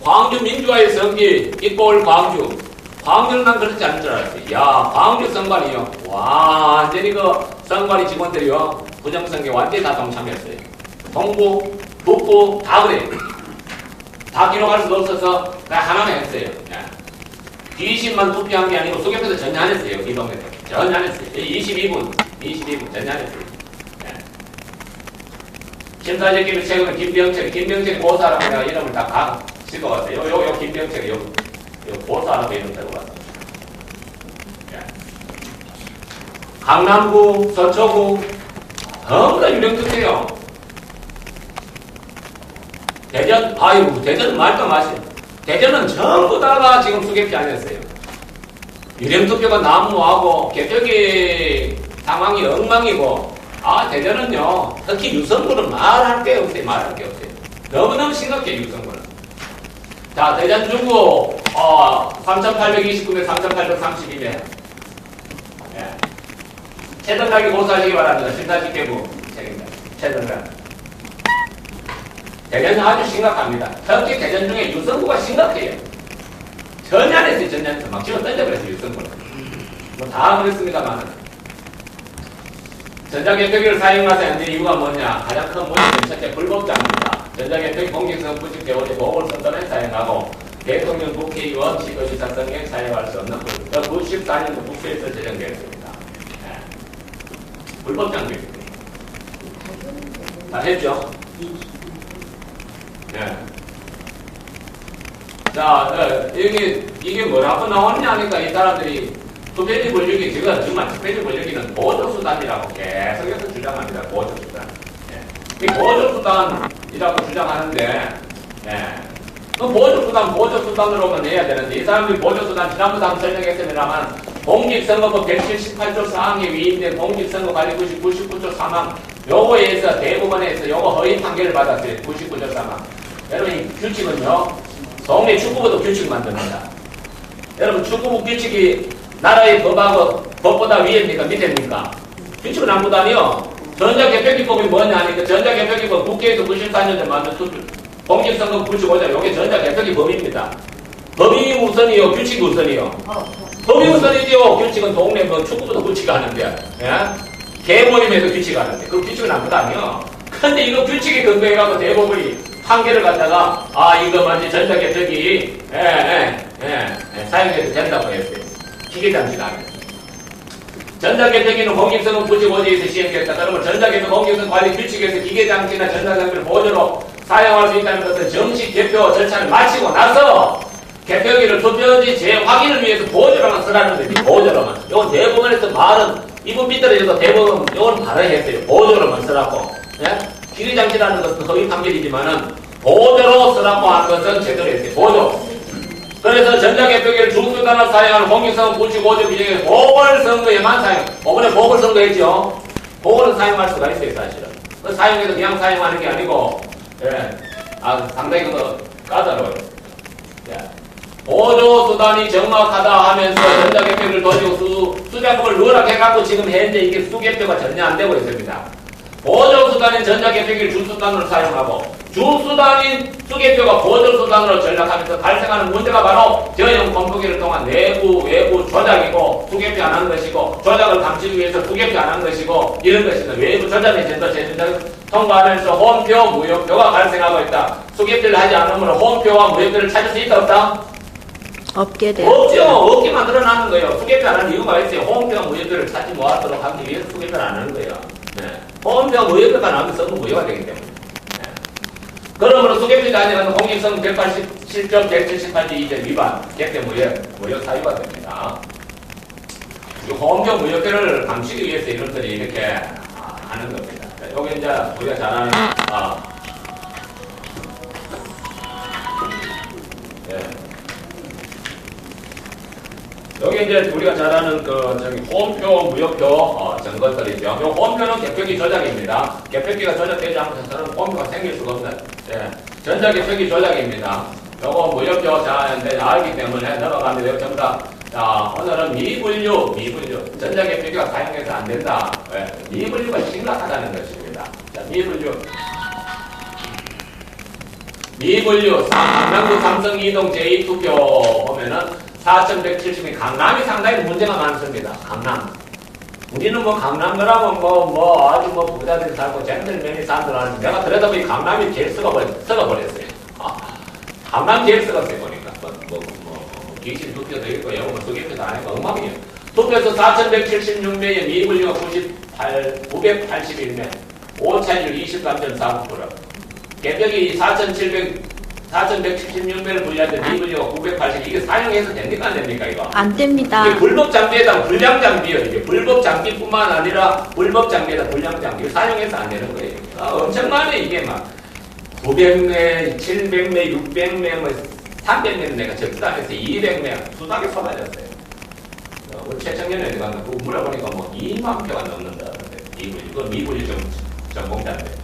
광주 민주화의 성기 이꼴 광주는 난 그렇지 않을 줄 알았어요. 광주 선관위요. 완전히 그 선관위 직원들이요. 부정선거 완전히 다 동참했어요. 동부, 북부 다 그래요. 다 기록할 수도 없어서 그냥 하나만 했어요. 귀신만 투표한 게 아니고 소개표도 전혀 안 했어요. 이 동네도 전혀 안 했어요. 22분 전혀 안 했어요. 심사지킴이 최근에 김병철 고사라고 내가 이름을 다 찍어봤어요. 요 김병철이 요 고사라고 이름 들어봤어요. 예. 강남구, 서초구, 전부 다 유령특혜요. 대전은 말도 마시오. 대전은 전부 다가 지금 수개표 아니었어요. 유령투표가 난무하고 개표기 상황이 엉망이고, 대전은요, 특히 유성구는 말할 게 없어요. 너무너무 심각해요, 유성구는. 자, 대전 중구, 3,829명, 3,832명. 예. 최전락이 고소하시기 바랍니다. 심사집계부 책임자. 최전락. 대전은 아주 심각합니다. 특히 대전 중에 유성구가 심각해요. 전년에서 전년에서 막 집어 던져버렸어요, 유성구는. 뭐 다 그랬습니다만. 전자개표기를 사용하지 않는 이유가 뭐냐? 가장 큰 문제는 첫째, 불법자입니다. 전자개표기 공직성 부직 대원이 보궐선거에 사용하고 대통령, 국회의원, 시도지사 선거에 사용할 수 없는 94년도 국회에서 제정되었습니다. 네. 불법자입니다. 다 했죠? 네. 자, 이게 뭐라고 나오느냐 하니까 이 사람들이 투표지 권력이 지금 정말 투표지 권력이는 보조수단이라고 계속해서 주장합니다. 보조수단. 예. 이 보조수단이라고 주장하는데, 예. 그 보조수단으로만 해야 되는데, 이 사람들이 보조수단, 지난번에 한번 설명했습니다만, 공직선거법 178조 4항에 위임된 공직선거관리구시 99조 3항, 요거에 의해서 대법원에서 요거 허위 판결을 받았어요. 99조 3항. 여러분, 이 규칙은요, 동네 축구부도 규칙 만듭니다. 여러분, 축구부 규칙이 나라의 법보다 위에입니까? 밑에입니까? 규칙은 아무도아니요. 전자개표기법이 뭐냐 하니까 전자개표기법 국회에서 94년에 만든 공직선거 95조 요게 전자개표기법입니다. 법이 우선이요, 규칙이 우선이요. 법이 우선이죠. 규칙은 동네 축구부도 규칙하는데, 예? 개모임에서 규칙하는데 그 규칙은 아무도아니요. 근데 이거 규칙에 근거해가지고 대법원이 판결을 갖다가 이거 마치 전자개표기 사용해도 된다고 했어요. 기계장치가 아니에요. 전자개표기는 공직선거 부칙5조에서 시행됐다. 그러면 전자개표 공직선거 관리 규칙에서 기계장치나 전자장비를 보조로 사용할 수 있다는 것은 정식 개표 절차를 마치고 나서 개표기를 투표지 재확인을 위해서 보조로만 쓰라는 거지. 보조로만. 이건 대법원에서 말은 이분 삐뚤어져도 대법원 이건 바로 했어요. 보조로만 쓰라고. 예? 기계장치라는 것은 허위 판결이지만은 보조로 쓰라고 하는 것은 제대로 했어요. 보조. 그래서 전자개표기를 중수단으로 사용하는 공직선거 부칙 5조 규정에 보궐선거에만 사용. 이번에 보궐선거 했죠. 보궐은 사용할 수가 있어요, 사실은. 그 사용해도 그냥 사용하는 게 아니고, 예. 상당히 그거 까다로워요. 예. 보조수단이 정확하다 하면서 전자개표기를 도지고 수작업을 누락해갖고 지금 현재 이게 수개표가 전혀 안 되고 있습니다. 보조수단인 전자개표기를 주수단으로 사용하고 주수단인 수개표가 보조수단으로 전락하면서 발생하는 문제가 바로 저형 컴퓨터기를 통한 내부, 외부 조작이고 수개표 안 한 것이고 조작을 감추기 위해서 수개표 안 한 것이고 이런 것입니다. 외부 조작의 전도 재준작을 통과하면서 홈표, 무효표가 발생하고 있다. 수개표를 하지 않으면 홈표와 무효표를 찾을 수 있다 없다?
없게 돼요.
없죠. 없게 만들어놨는 거예요. 수개표 안 하는 이유가 있어요. 홈표와 무효표를 찾지 못하도록 하기 위해서 수개표를 안 하는 거예요. 네. 홈표와 무효표가 나오면 선거 무효가 되기 때문에. 네. 그러므로 수개표가 아니라 공직선거 187조 178조 2절 위반, 개표 무효 사유가 됩니다. 홈표 무효표를 감추기 위해서 이런들이 이렇게 하는 겁니다. 여기 이제 우리가 잘 아는, 여기 이제 우리가 잘 아는 홈표, 무효표, 증거들이죠. 요 홈표는 개표기 조작입니다. 개표기가 조작되지 않고서는 홈표가 생길 수가 없는, 전자개표기 조작입니다. 요거 무효표, 이제 알기 때문에 넘어갑니다. 여기 전부 다, 오늘은 미분류. 전자개표기가 사용해서 안 된다. 미분류가 심각하다는 것입니다. 자, 미분류, 강남구 삼성 이동 제2투표 보면은 4,170명, 강남이 상당히 문제가 많습니다. 강남. 우리는 강남 거라면 아주 부자들이 살고 젠틀맨이 사람들 하는데 내가 들여다보니 강남이 제일 썩어버렸어요. 강남 제일 썩었어요, 보니까. 기신 투표도 있고, 수개표도 안 했고, 엉망이에요. 투표에서 4,176명의 미분류가 981명. 오차율 23.49%. 개벽이 4,176배를 분리하는데 미분류가 980. 이게 사용해서 됩니까 안 됩니까 이거?
안 됩니다.
이게 불법 장비에다 불량 장비요. 이게 불법 장비뿐만 아니라 불법 장비에다 불량 장비 사용해서 안 되는 거예요. 엄청 많네 이게 막 900매, 700매, 600매, 뭐 300매는 내가 접수도 안 했어요. 200매 수박에 쏟아졌어요. 우리 최청년에 들어가면 그거 물어보니까 뭐 2만 표가 넘는다. 이거 미분류 전공자인데.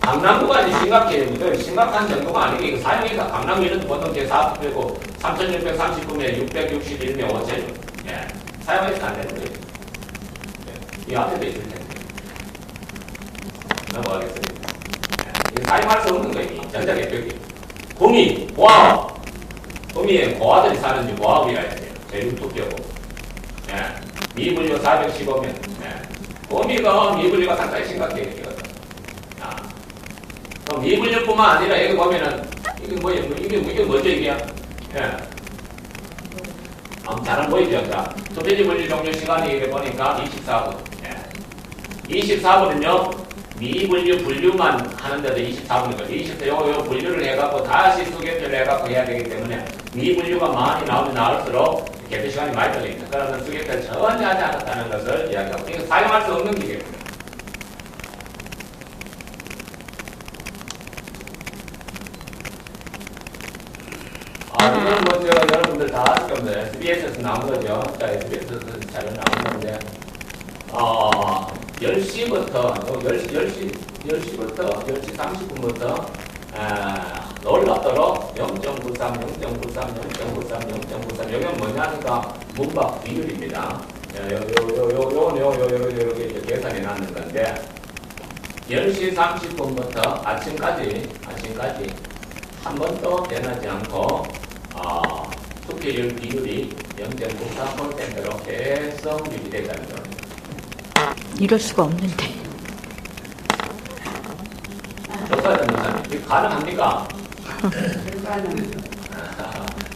강남구가 이제 심각해요. 심각한 정도가 아니고 이거 사용해서 강남 이런 보통 제4부고 3,639매, 661매, 5,000. 예. 사용해서 안 되는 거예요. 예. 이 앞에도 있을 텐데. 넘어가겠습니다. 예. 이거 사용할 수 없는 거예요. 전자개표기. 구미, 고아업. 구미에 고아들이 사는지 고아업이라 해야 돼요. 제육투표고. 예. 미분류 415면. 예. 구미가 미분류가 상당히 심각해요. 그럼 미분류뿐만 아니라 여기 보면은 이게 뭐예요? 이게 뭐죠 이게? 예. 잘 보이죠? 자, 투표지 분류 종료 시간이 이렇게 보니까 24분. 예. 24분은요 미분류 분류만 하는데도 24분이거든요. 24 요거 분류를 해갖고 다시 수개표를 해갖고 해야 되기 때문에 미분류가 많이 나오면 나올수록 개표 시간이 많이 걸립니다. 그러면 수개표를 전혀 하지 않았다는 것을 이야기하고 이거 사용할 수 없는 기계입니다. 이건 뭐, 여러분들 다 아실 겁니다. SBS에서 나온 거죠. 자, SBS에서 자료 나온 건데, 10시부터, 10시부터, 10시 30분부터, 놀랍도록 0.93, 0.93, 0.93, 0.93. 여기는 뭐냐니까, 문박 비율입니다. 요게 계산해 놨는 건데, 10시 30분부터 아침까지, 한 번도 변하지 않고, 투표율 비율이 0.93%로 계속 유지되다는 겁니다.
이럴 수가 없는데.
조사전문사님, 이게 가능합니까?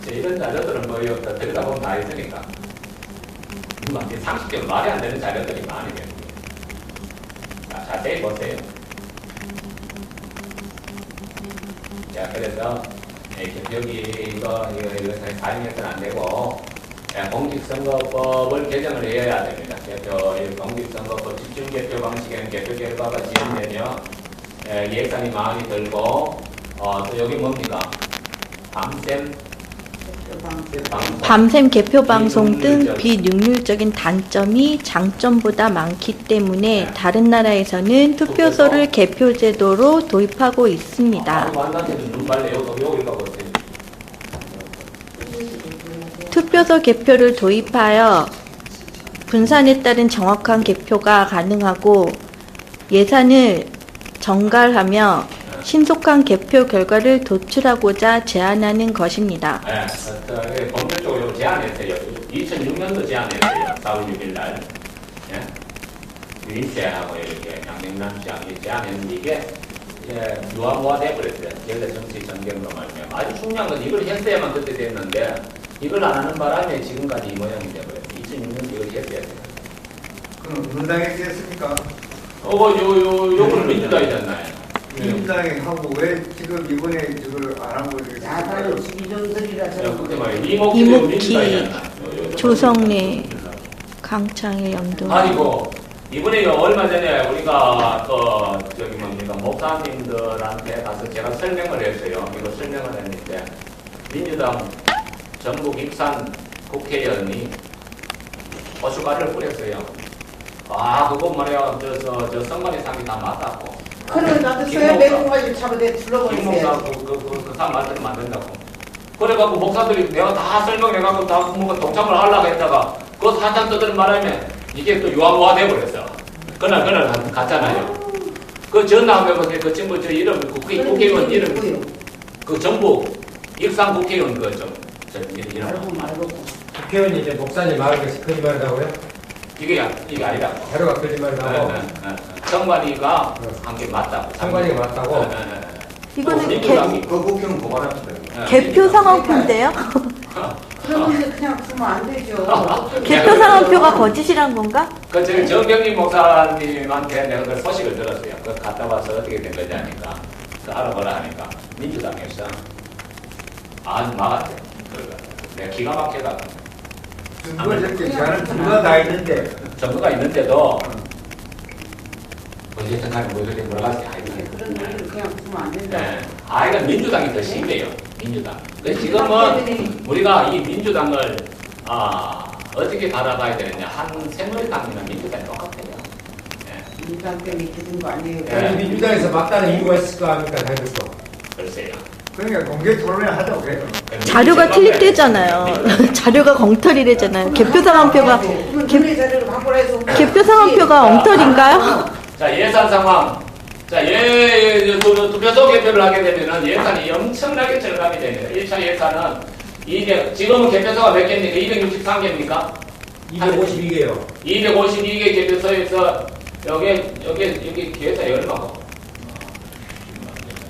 이런 자료들은 뭐, 들여다보면 다 있으니까. 상식적으로 말이 안 되는 자료들이 많이 됩니다. 자, 자세히 보세요. 자, 그래서, 여기 이거 사용해서는 안 되고 공직선거법을 개정을 해야 됩니다. 공직선거법 집중개표 방식에는 개표 결과가 지연되며 예산이 많이 들고 또 여기 뭡니까?
밤샘 개표 방송 등 비능률적인 단점이 장점보다 많기 때문에 다른 나라에서는 투표소를 개표 제도로 도입하고 있습니다. 투표소 개표를 도입하여 분산에 따른 정확한 개표가 가능하고 예산을 정갈하며 신속한 개표 결과를 도출하고자 제안하는 것입니다.
네, 법률적으로 제안했어요. 2006년도 제안했어요. 4월 6일 날. 예? 유인세하고 이렇게 양명남시장이 제안했는데 이게 유화무화돼 버렸어요. gen대 정치 전경으로 말하면. 아주 중요한 건 이걸 했어야만 그때 됐는데 이걸 안 하는 바람에 지금까지 이 모양이 돼버렸어요. 2006년도 이걸 했어야 돼요.
그럼 민주당에서 했습니까?
요거는 민주당이잖아요.
민주당이 하고 왜 지금 이번에 이걸 안 하고 이렇게
야사로 주기정들이라서
그때 말이에요. 이목희,
조성래, 강창일, 영동.
아니고 이번에 얼마 전에 우리가 목사님들한테 가서 제가 설명을 했어요. 이거 설명을 했는데 민주당 전북 익산 국회의원이 고춧가루를 뿌렸어요. 그거 말이야 저 선관위 상이 다 맞다고.
그러면 나도 소야 매국가지고 잡아내 둘러버리세요.
김목사 그 사람 말대로 만든다고. 그래갖고 목사들이 내가 다 설명해갖고 다 뭔가 동참을 하려고 했다가 그 사장 떠드는 바람에 이게 또 유화무화 돼버렸어. 그날 갔잖아요. 그 전화하면 그 친구 저 이름 국회의원 이름 그 전북 익산 국회의원 이름
말고
국회의원이 이제 목사님 말한 것이 거짓말이라고요?
이게 아니라
자료가 거짓말이라고?
선관위가 한 게 맞다고.
상관이가 맞다고?
이거는
그 국회는 고발합니다.
개표 상황표인데요?
그런데 그냥 주면 안 되죠.
개표 상황표가 거짓이란 건가?
그 저기 정병림 목사님한테 내가 그 소식을 들었어요. 그 갔다 와서 어떻게 된 거지 하니까 그 알아보라 하니까 민주당에서 아주 막았대. 내가 기가 막혀가
증거 적게 저는 증거 다 있는데
정부가 있는데도 어쨌든 간에 뭐 이렇게 물어가지
그런 얘기를 그냥 주면 안 된다.
네. 이건 민주당이 더 심해요. 민주당. 근데 지금은 우리가 이 민주당을 어떻게 바라봐야 되느냐. 한 새누리당이나 민주당이 똑같아요. 네.
민주당 때문에 기준 거 아니에요.
네.
민주당에서 막다른 이유가 있을 거 아닙니까, 당연히.
글쎄요.
그러니까 공개 토론을 하자고 그래요.
자료가 틀립대잖아요. 자료가 엉터리래잖아요. 개표 상황표가
개표 자료를 바꾸라 해서
개표 상황표가 엉터리인가요?
자, 예산 상황. 자, 투표소 개표를 하게 되면은 예산이 엄청나게 절감이 됩니다. 1차 예산은 이게 지금은 개표소가 몇 개입니까? 263개입니까?
252개요.
252개 개표소에서 여기 계산이 얼마고?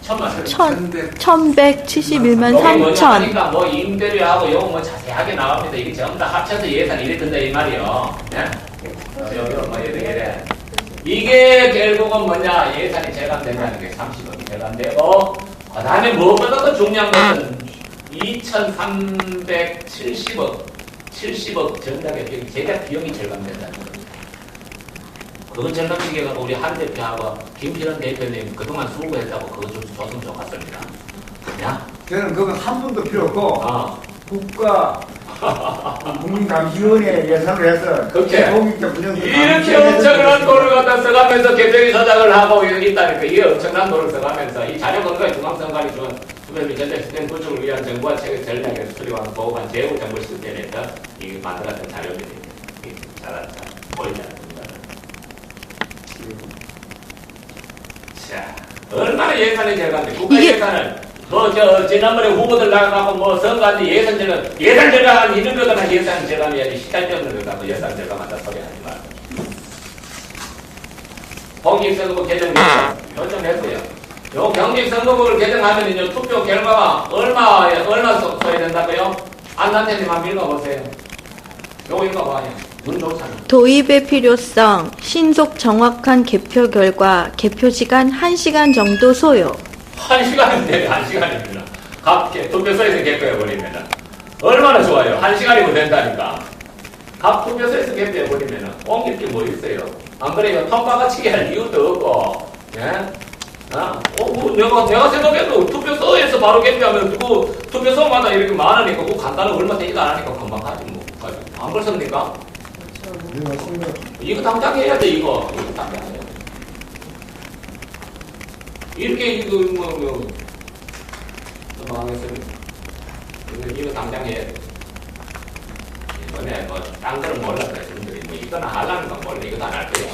1171만
여기
3천.
하니까 뭐 임대료하고 요거 뭐 자세하게 나옵니다. 이게 전부 다 합쳐서 예산이 이래 든다 이 말이요. 네? 여기로 뭐 이래. 이게 결국은 뭐냐 예산이 절감된다는 게 30억이 절감되고 그 다음에 무엇보다 더 중요한 것은 2,370억 전략의 제작 비용이 절감된다는 거예요. 그거 절감시켜서 우리 한 대표하고 김필원 대표님 그동안 수고했다고 그거 좀 줬으면 좋겠습니다. 그냥
저는 그거 한 분도 필요 없고 국가 국민감시원회 예산을 해서
그렇게.
공익적 분영도
이렇게 엄청난 돈을 갖다 써가면서 개표기 서작을 하고 있다니까 이게 엄청난 돈을 써가면서 이 자료 근거에 중앙선관위 준 수변비 전략 시스템 구축을 위한 정부와 체계 전략의 수립한 보호관 제휴 정보 시스템에서 이게 만들었던 자료들이 잘 보이지 않습니다. 자, 얼마나 예산이 절감돼? 국가 예산을 지난번에 후보들 나가고 선거한테 예산 절감한 이름표가 예산 절감해야지 시달병을 갖고 예산 절감한다 소리 하지 말고. 공직선거법 개정 결정했어요. 요 경직선거법을 개정하면 투표 결과가 얼마 소요된다고요? 안단태님만 읽어보세요. 요거 읽어봐요. 눈 좋잖아.
도입의 필요성, 신속 정확한 개표 결과, 개표 시간 1시간 정도 소요.
1시간인데 1시간입니다. 각 투표소에서 개표해버리면 얼마나 좋아요. 1시간이면 된다니까. 각 투표소에서 개표해버리면 옮길 게 뭐 있어요. 안 그래요? 턱바가치게 할 이유도 없고. 예? 내가 생각해도 투표소에서 바로 개표하면 투표소마다 이렇게 많으니까 그 간단한 얼마 되지도 않으니까 금방 가지 뭐. 안 그렇습니까? 이거 당장 해야 돼 이거 당장 해야 돼. 이렇게 이거 당장 해야 돼. 이번에 딴 거는 몰랐어요. 분들이 이거는 하려는 건 몰라. 이것도 안 할 거예요.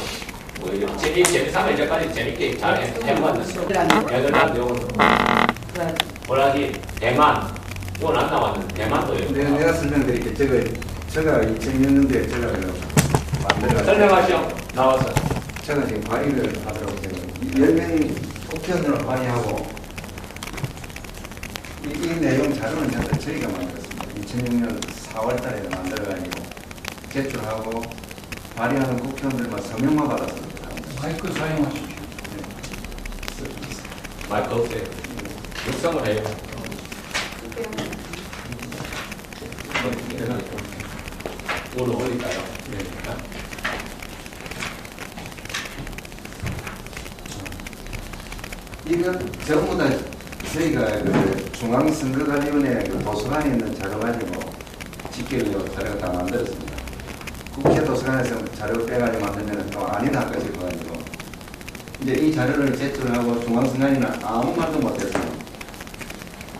이거 재미삼아 이제까지 재밌게 잘 해봤는데. 네덜란드 요거는 뭐라지 대만 이건 안 나왔는데 대만도
내가 설명드릴게요. 제가 2000년도에 제가 만들어가지고
설명하시오. 나와서.
제가 지금 발의를 하더라고 제가 10명이 국회의원으로 발의하고 이 내용 자료는 저희가 만들었습니다. 2006년 4월 달에 만들어가지고 제출하고 발의하는 국회의원들만 서명만 받았습니다.
마이크 사용하십시오.
마이크 없어요. 육성을 해요. 오늘 어디까요?
이건 전부 다 저희가 중앙선거관리위원회 도서관에 있는 자료 가지고 집계로 자료가 다 만들었습니다. 국회 도서관에서 자료 빼가지고 만들면 또 아니다 할까지 가지고 이제 이 자료를 제출하고 중앙선관위는 아무 말도 못했어요.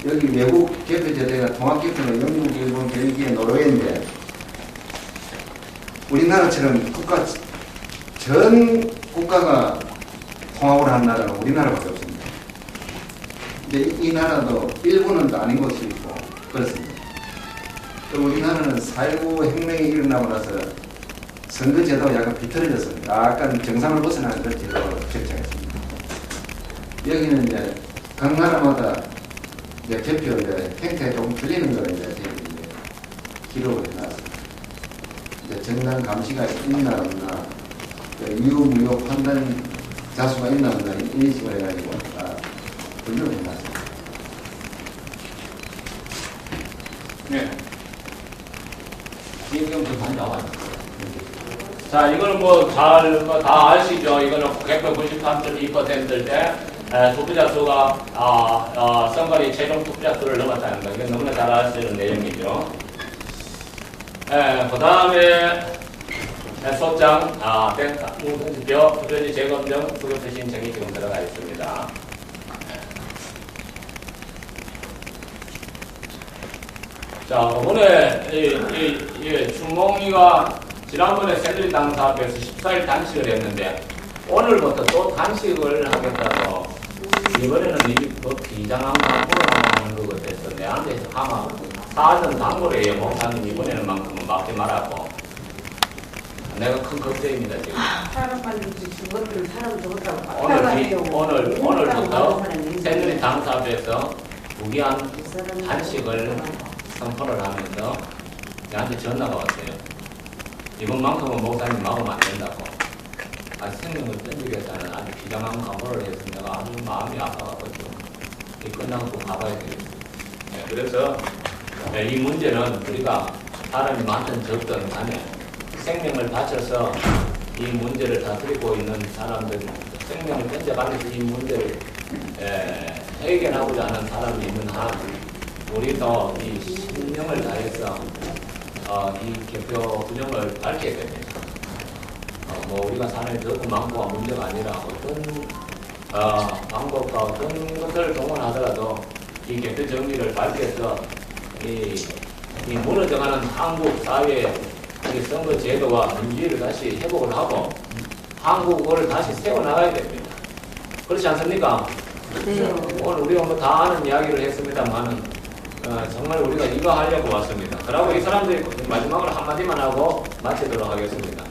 여기 외국 개표제대가 통합개표는 영국, 일본, 벨기에, 노르웨이인데 우리나라처럼 전 국가가 통합을 한 나라는 우리나라밖에 없습니다. 이제 이 나라도 일본은 또 아닌 것이 있고 그렇습니다. 또 우리나라는 4.19 혁명이 일어나고 나서 선거제도가 약간 비틀어졌습니다. 약간 정상을 벗어나는 그런 제도로 결정했습니다. 여기는 이제 각 나라마다 이제 개표 이제 행태가 조금 틀리는 거를 이제 기록을 해놨습니다. 이제 정당 감시가 있나 없나, 유무효 판단 자수가 있나 없나 인식을 해가지고 분류를 해놨습니다.
네. 지금 좀 나와요. 자, 이거는 뭐 다 아시죠? 이거는 193.2%일 때 투표자 수가 선거리 최종 투표자 수를 넘었다는 거. 이건 너무나 잘 아시는 내용이죠. 그 다음에 소장, 표, 투표지 재검정, 투표표 신청이 지금 들어가 있습니다. 자, 오늘 춘몽이가 지난번에 새누리당 사업에서 14일 단식을 했는데 오늘부터 또 단식을 하겠다고 이번에는 뭐 비장한 광고를 하는 것 같아서 내한테 아마 사전 광고를 해요. 목사님 이번에는 만큼은 막지 말라고. 내가 큰 걱정입니다 지금.
사람만 죽었던 사람 죽었다고
오늘부터 새누리당 사업에서 무기한 단식을 선포를 하면서 저한테 전화가 왔어요. 이번만큼은 목사님 마음 안 된다고. 생명을 던지겠다는 아주 비장한 각오를 해서 내가 아주 마음이 아파가지고 이 끝나고 또 가봐야 되겠어요. 그래서 이 문제는 우리가 사람이 많든 적든 간에 생명을 바쳐서 이 문제를 다스리고 있는 사람들, 생명을 던져가면서 이 문제를 해결하고자 하는 사람이 있는 한 우리도 이 신명을 다해서 이 개표 분영을 밝혀야 됩니다. 뭐 우리가 사람이 적고 많고가 문제가 아니라 어떤 방법과 어떤 것들을 동원하더라도 이 개표 정리를 밝혀서 이 무너져가는 한국 사회의 이 선거 제도와 민주주의를 다시 회복을 하고 한국을 다시 세워나가야 됩니다. 그렇지 않습니까?
네.
오늘 우리가 뭐 다 아는 이야기를 했습니다만은 정말 우리가 이거 하려고 왔습니다. 그러고 이 사람들이 마지막으로 한마디만 하고 마치도록 하겠습니다.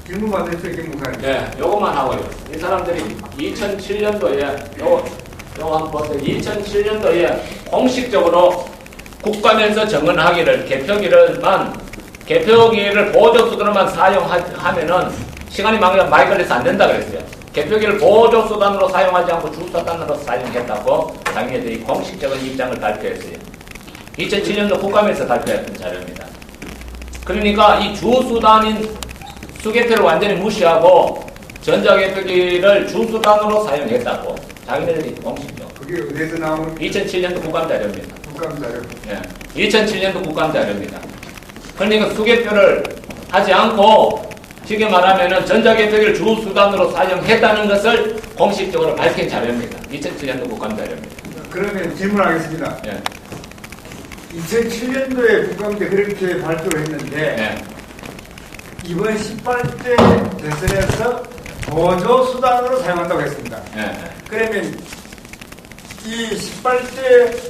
질문 받으세요, 김무사님.
네, 요것만 하고요. 이 사람들이 2007년도에 요거 한번 보세요. 2007년도에 공식적으로 국감에서 정언하기를 개표기를 보조수단으로만 사용하면은 시간이 많이 걸려서 안 된다 그랬어요. 개표기를 보조수단으로 사용하지 않고 주수단으로 사용했다고 당연히 공식적인 입장을 발표했어요. 2007년도 국감에서 발표했던 자료입니다. 그러니까 이 주수단인 수개표를 완전히 무시하고 전자개표기를 주수단으로 사용했다고 자기네들이 공식적으로.
그게 어디서 나온
2007년도 국감 자료입니다.
국감 자료?
예, 2007년도 국감 자료입니다. 그러니까 수개표를 하지 않고 쉽게 말하면은 전자개표기를 주수단으로 사용했다는 것을 공식적으로 밝힌 자료입니다. 2007년도 국감 자료입니다.
그러면 질문하겠습니다.
예.
2007년도에 국감 때 그렇게 발표를 했는데
예.
이번 18대 대선에서 보조수단으로 사용한다고 했습니다.
예.
그러면 이 18대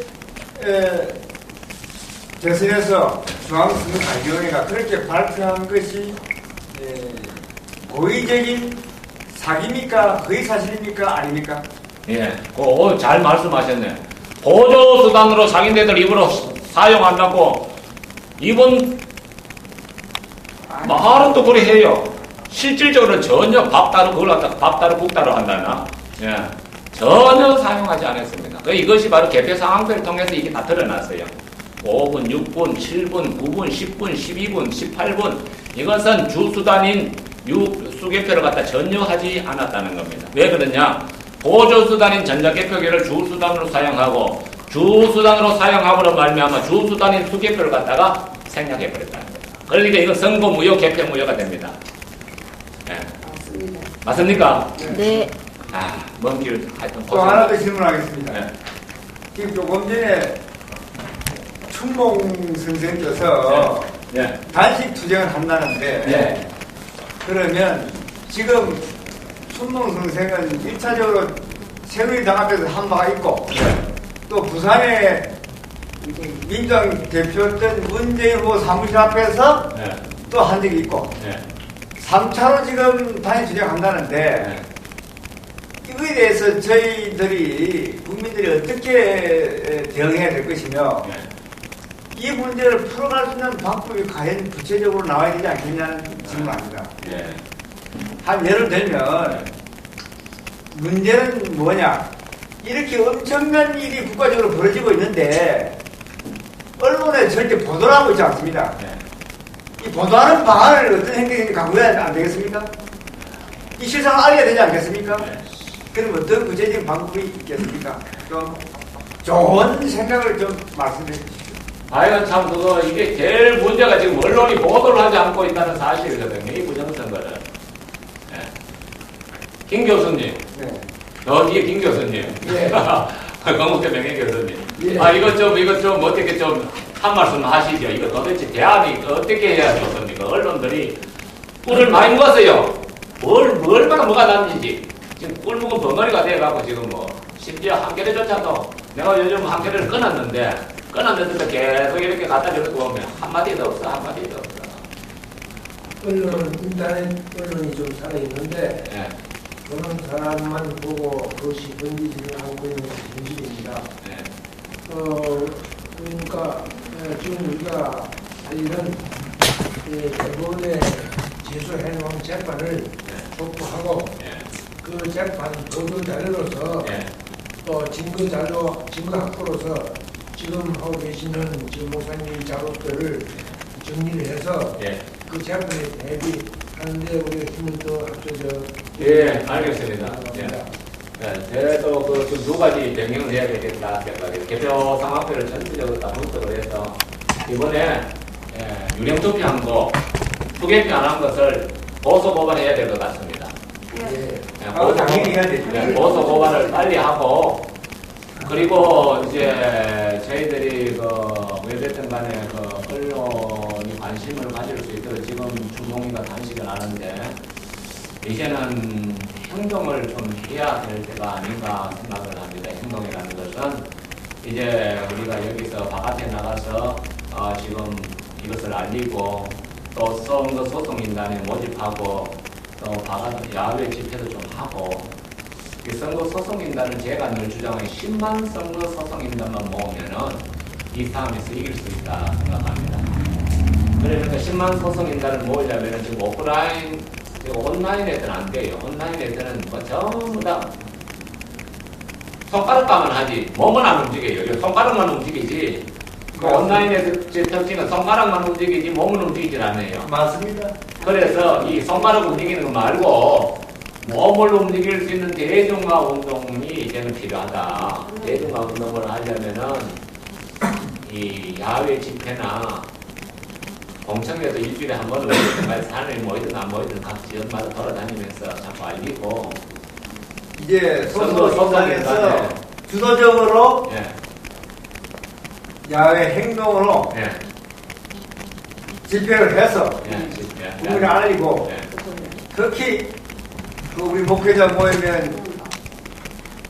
대선에서 중앙선거관리위원회가 그렇게 발표한 것이 고의적인 사기입니까? 허위사실입니까? 아닙니까?
예. 잘 말씀하셨네. 보조수단으로 자기네들 입으로 사용한다고 이번 말은 또 그래 해요. 실질적으로는 전혀 밥 따로 그걸 갖다가 밥 따로 국 따로 한다나. 예. 전혀 사용하지 않았습니다. 이것이 바로 개표 상황표를 통해서 이게 다 드러났어요. 5분, 6분, 7분, 9분, 10분, 12분, 18분 이것은 주수단인 수개표를 갖다 전혀 하지 않았다는 겁니다. 왜 그러냐? 보조수단인 전자개표기를 주수단으로 사용하고 주수단으로 사용함으로 말미암아 주수단인 수개표를 갖다가 생략해버렸다는 겁니다. 그러니까 이거 선거무효, 개표무효가 됩니다. 네.
맞습니다.
맞습니까?
네.
먼 길 하여튼
또 하나 더 질문하겠습니다.
네.
지금 조금 전에 춘몽 선생께서
네.
단식 투쟁을 한다는데
네.
그러면 지금 춘몽 선생은 1차적으로 새누리당 앞에서 한 바가 있고 또 부산에 민주당 대표였던 문재인 후보 사무실 앞에서
네.
또 한 적이 있고
네.
3차로 지금 단식 투쟁한다는데
네.
이거에 대해서 저희들이 국민들이 어떻게 대응해야 될 것이며
네.
이 문제를 풀어갈 수 있는 방법이 과연 구체적으로 나와야 되지 않겠냐는 질문입니다.
예.
한 예를 들면 문제는 뭐냐? 이렇게 엄청난 일이 국가적으로 벌어지고 있는데 언론에 절대 보도를 하고 있지 않습니다.
예.
이 보도하는 방안을 어떤 행동이 강구해야 안 되겠습니까? 이 실상을 알려야 되지 않겠습니까?
예.
그럼 어떤 구체적인 방법이 있겠습니까? 좀 좋은 생각을 좀 말씀해 주십시오.
하여간 참 그거 이게 제일 문제가 지금 언론이 보도를 하지 않고 있다는 사실이거든요. 이 부정선거를. 예. 김 교수님.
네.
뒤에 김 교수님.
예.
건국대 명예 교수님.
예.
이것 좀 어떻게 좀 한 말씀 하시죠. 이거 도대체 대안이 어떻게 해야 좋습니까? 언론들이 꿀을 많이 먹었어요. 얼마나 뭐가 남는지. 지금 꿀 먹은 벙어리가 돼가고 지금 뭐 심지어 한겨레조차도 내가 요즘 한겨레를 끊었는데도 계속 이렇게 갖다 주는 거 보면 한마디도 없어.
언론은 인터넷 언론이 좀 살아있는데
예.
그런 사람만 보고 그것이 번지지를 하고 있는 것이 현실입니다.
예.
그러니까 지금 우리가 사실은 대법원에 제소해놓은 재판을 촉구하고
예.
그 재판 보도 자료로서
예.
또 증거 자료, 증거 확보로서 지금 하고 계시는 지금 목사님 작업들을 정리를 해서
예.
그 재판에 대비하는데 우리가 힘을 더 합쳐서
예, 알겠습니다. 예. 그래도 지금 두 가지 변경을 해야 되겠다 생각해요. 개표 상황표를 전체적으로 다 분석을 해서 이번에 유령 투표한 거, 투개표 안 한 것을 보소 고발해야 될 것 같습니다.
예.
당연히 해야 되죠.
보소 고발을 빨리 하고 그리고 이제 저희들이 왜됐든 간에 언론이 관심을 가질 수 있도록 지금 주동이가 단식을 하는데 이제는 행동을 좀 해야 될 때가 아닌가 생각을 합니다. 행동이라는 것은 이제 우리가 여기서 바깥에 나가서 지금 이것을 알리고 또 선거 소송인단에 모집하고 또 바깥 야외 집회도 좀 하고 이 선거 소송인단은 제가 늘 주장하는 10만 선거 소송인단만 모으면은 이 싸움에서 이길 수 있다 생각합니다. 그러니까 10만 소송인단을 모으려면은 지금 오프라인 온라인에서는 안 돼요. 온라인에서는 뭐 전부 다 손가락만 하지 몸은 안 움직여요. 손가락만 움직이지. 그 온라인의 특징은 손가락만 움직이지 몸은 움직이질 않아요.
맞습니다.
그래서 이 손가락 움직이는 거 말고 몸을 움직일 수 있는 대중화 운동이 이제는 필요하다. 대중화 운동을 하려면은 이 야외 집회나 공청회도 일주일에 한 번은 산을 모이든 안 모이든 각 지역마다 돌아다니면서 자꾸 알리고
이제
선거
소송에서 주도적으로
예,
야외 행동으로
예,
집회를 해서
예,
국민을 알리고
예,
특히 그 우리 목회자 모이면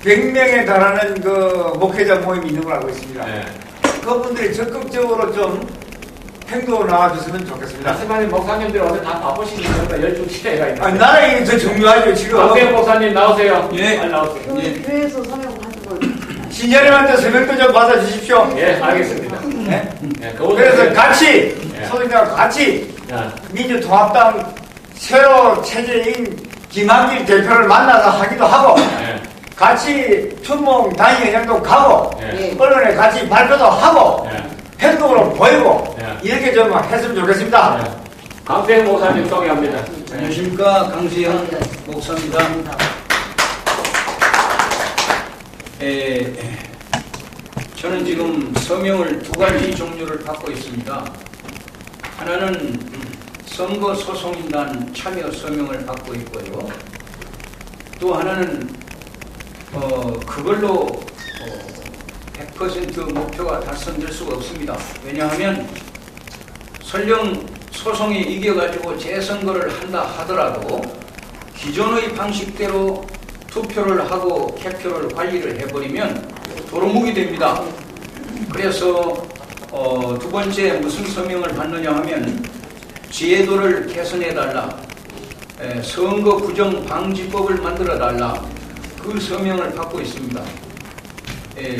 100명에 달하는 그 목회자 모임이 있는 걸 알고 있습니다.
예.
그분들이 적극적으로 좀 행동으로 나와주시면 좋겠습니다.
하지만 목사님들 오늘 다 바쁘시니까 12시대가 있는데.
아니, 나라에 저 중요하죠, 지금.
박세영 목사님 나오세요.
예.
빨리 나오세요.
교회에서 사명하시고
신자님한테 새벽도 좀 받아주십시오.
예, 알겠습니다.
네?
예,
그래서 같이,
예.
소속이랑 같이
야,
민주통합당 새로 체제인 김한길 대표를 만나서 하기도 하고,
예,
같이 춘몽 단위회장도 가고,
예,
언론에 같이 발표도 하고,
예.
행동으로 보이고,
예.
이렇게 좀 했으면 좋겠습니다.
예. 강세영 목사님 소개합니다.
안녕하십니까. 강수영 목사입니다. 저는 지금 서명을 두 가지 종류를 받고 있습니다. 하나는 선거 소송인단 참여 서명을 받고 있고요. 또 하나는 그걸로 100% 목표가 달성될 수가 없습니다. 왜냐하면 설령 소송이 이겨가지고 재선거를 한다 하더라도 기존의 방식대로 투표를 하고 개표를 관리를 해버리면 도루묵이 됩니다. 그래서 두 번째 무슨 서명을 받느냐 하면 지혜도를 개선해달라, 선거 부정 방지법을 만들어달라, 그 서명을 받고 있습니다.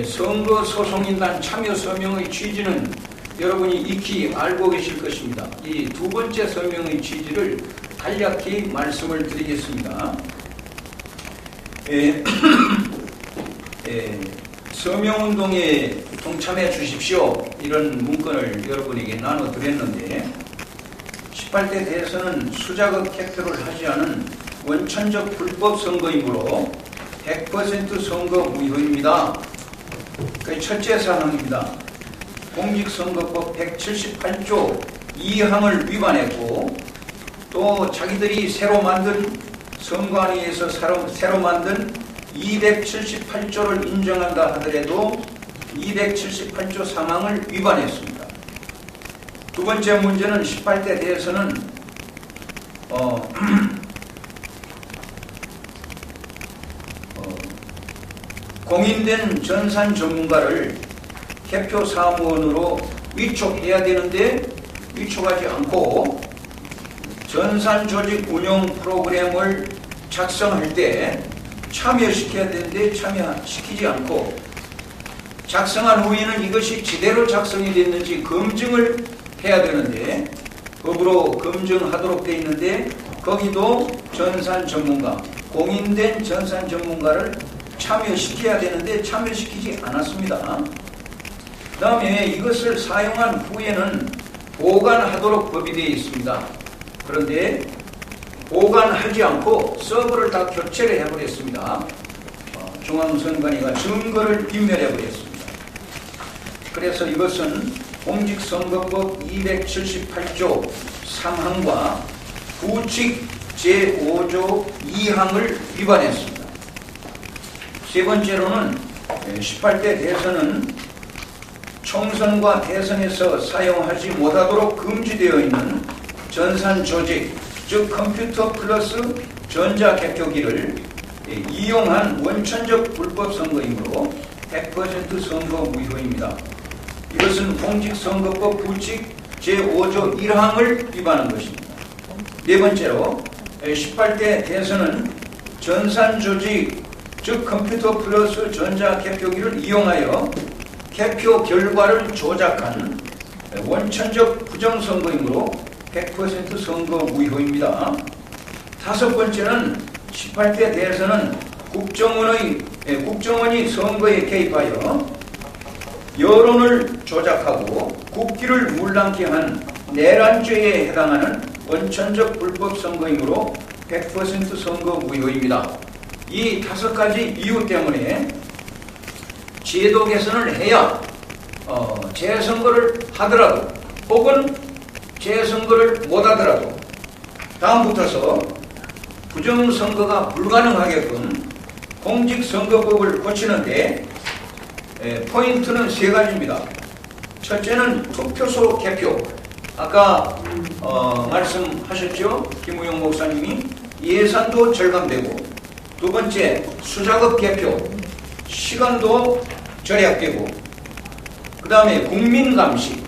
선거 소송인단 참여 서명의 취지는 여러분이 익히 알고 계실 것입니다. 이 두 번째 서명의 취지를 간략히 말씀을 드리겠습니다. 서명운동에 동참해 주십시오. 이런 문건을 여러분에게 나눠드렸는데 18대 대선은 수자극 개표를 하지 않은 원천적 불법 선거이므로 100% 선거 무효입니다. 그 첫째 사항입니다. 공직선거법 178조 2항을 위반했고 또 자기들이 새로 만든 선관위에서 새로 만든 278조를 인정한다 하더라도 278조 3항을 위반했습니다. 두 번째 문제는 18대 대선은 공인된 전산 전문가를 개표 사무원으로 위촉해야 되는데 위촉하지 않고 전산 조직 운영 프로그램을 작성할 때 참여시켜야 되는데 참여시키지 않고 작성한 후에는 이것이 제대로 작성이 됐는지 검증을 해야 되는데 법으로 검증하도록 되어 있는데 거기도 전산 전문가, 공인된 전산 전문가를 참여시켜야 되는데 참여시키지 않았습니다. 그 다음에 이것을 사용한 후에는 보관하도록 법이 되어 있습니다. 그런데 보관하지 않고 서버를 다 교체를 해버렸습니다. 중앙선관위가 증거를 인멸해버렸습니다. 그래서 이것은 공직선거법 278조 3항과 부칙 제5조 2항을 위반했습니다. 세 번째로는 18대 대선은 총선과 대선에서 사용하지 못하도록 금지되어 있는 전산 조직, 즉 컴퓨터 플러스 전자개표기를 이용한 원천적 불법 선거이므로 100% 선거 무효입니다. 이것은 공직선거법 부칙 제5조 1항을 위반한 것입니다. 네 번째로 18대 대선은 전산 조직, 즉 컴퓨터 플러스 전자개표기를 이용하여 개표 결과를 조작한 원천적 부정선거이므로 100% 선거 무효입니다. 다섯 번째는 18대 대선은 국정원이 선거에 개입하여 여론을 조작하고 국기를 물랑케 한 내란죄에 해당하는 원천적 불법 선거이므로 100% 선거 무효입니다. 이 다섯 가지 이유 때문에 제도 개선을 해야 재선거를 하더라도 혹은 재선거를 못하더라도 다음부터서 부정선거가 불가능하게끔 공직선거법을 고치는데 포인트는 세 가지입니다. 첫째는 투표소 개표. 아까 말씀하셨죠? 김우영 목사님이 예산도 절감되고, 두 번째 수작업 개표. 시간도 절약되고, 그 다음에 국민감시.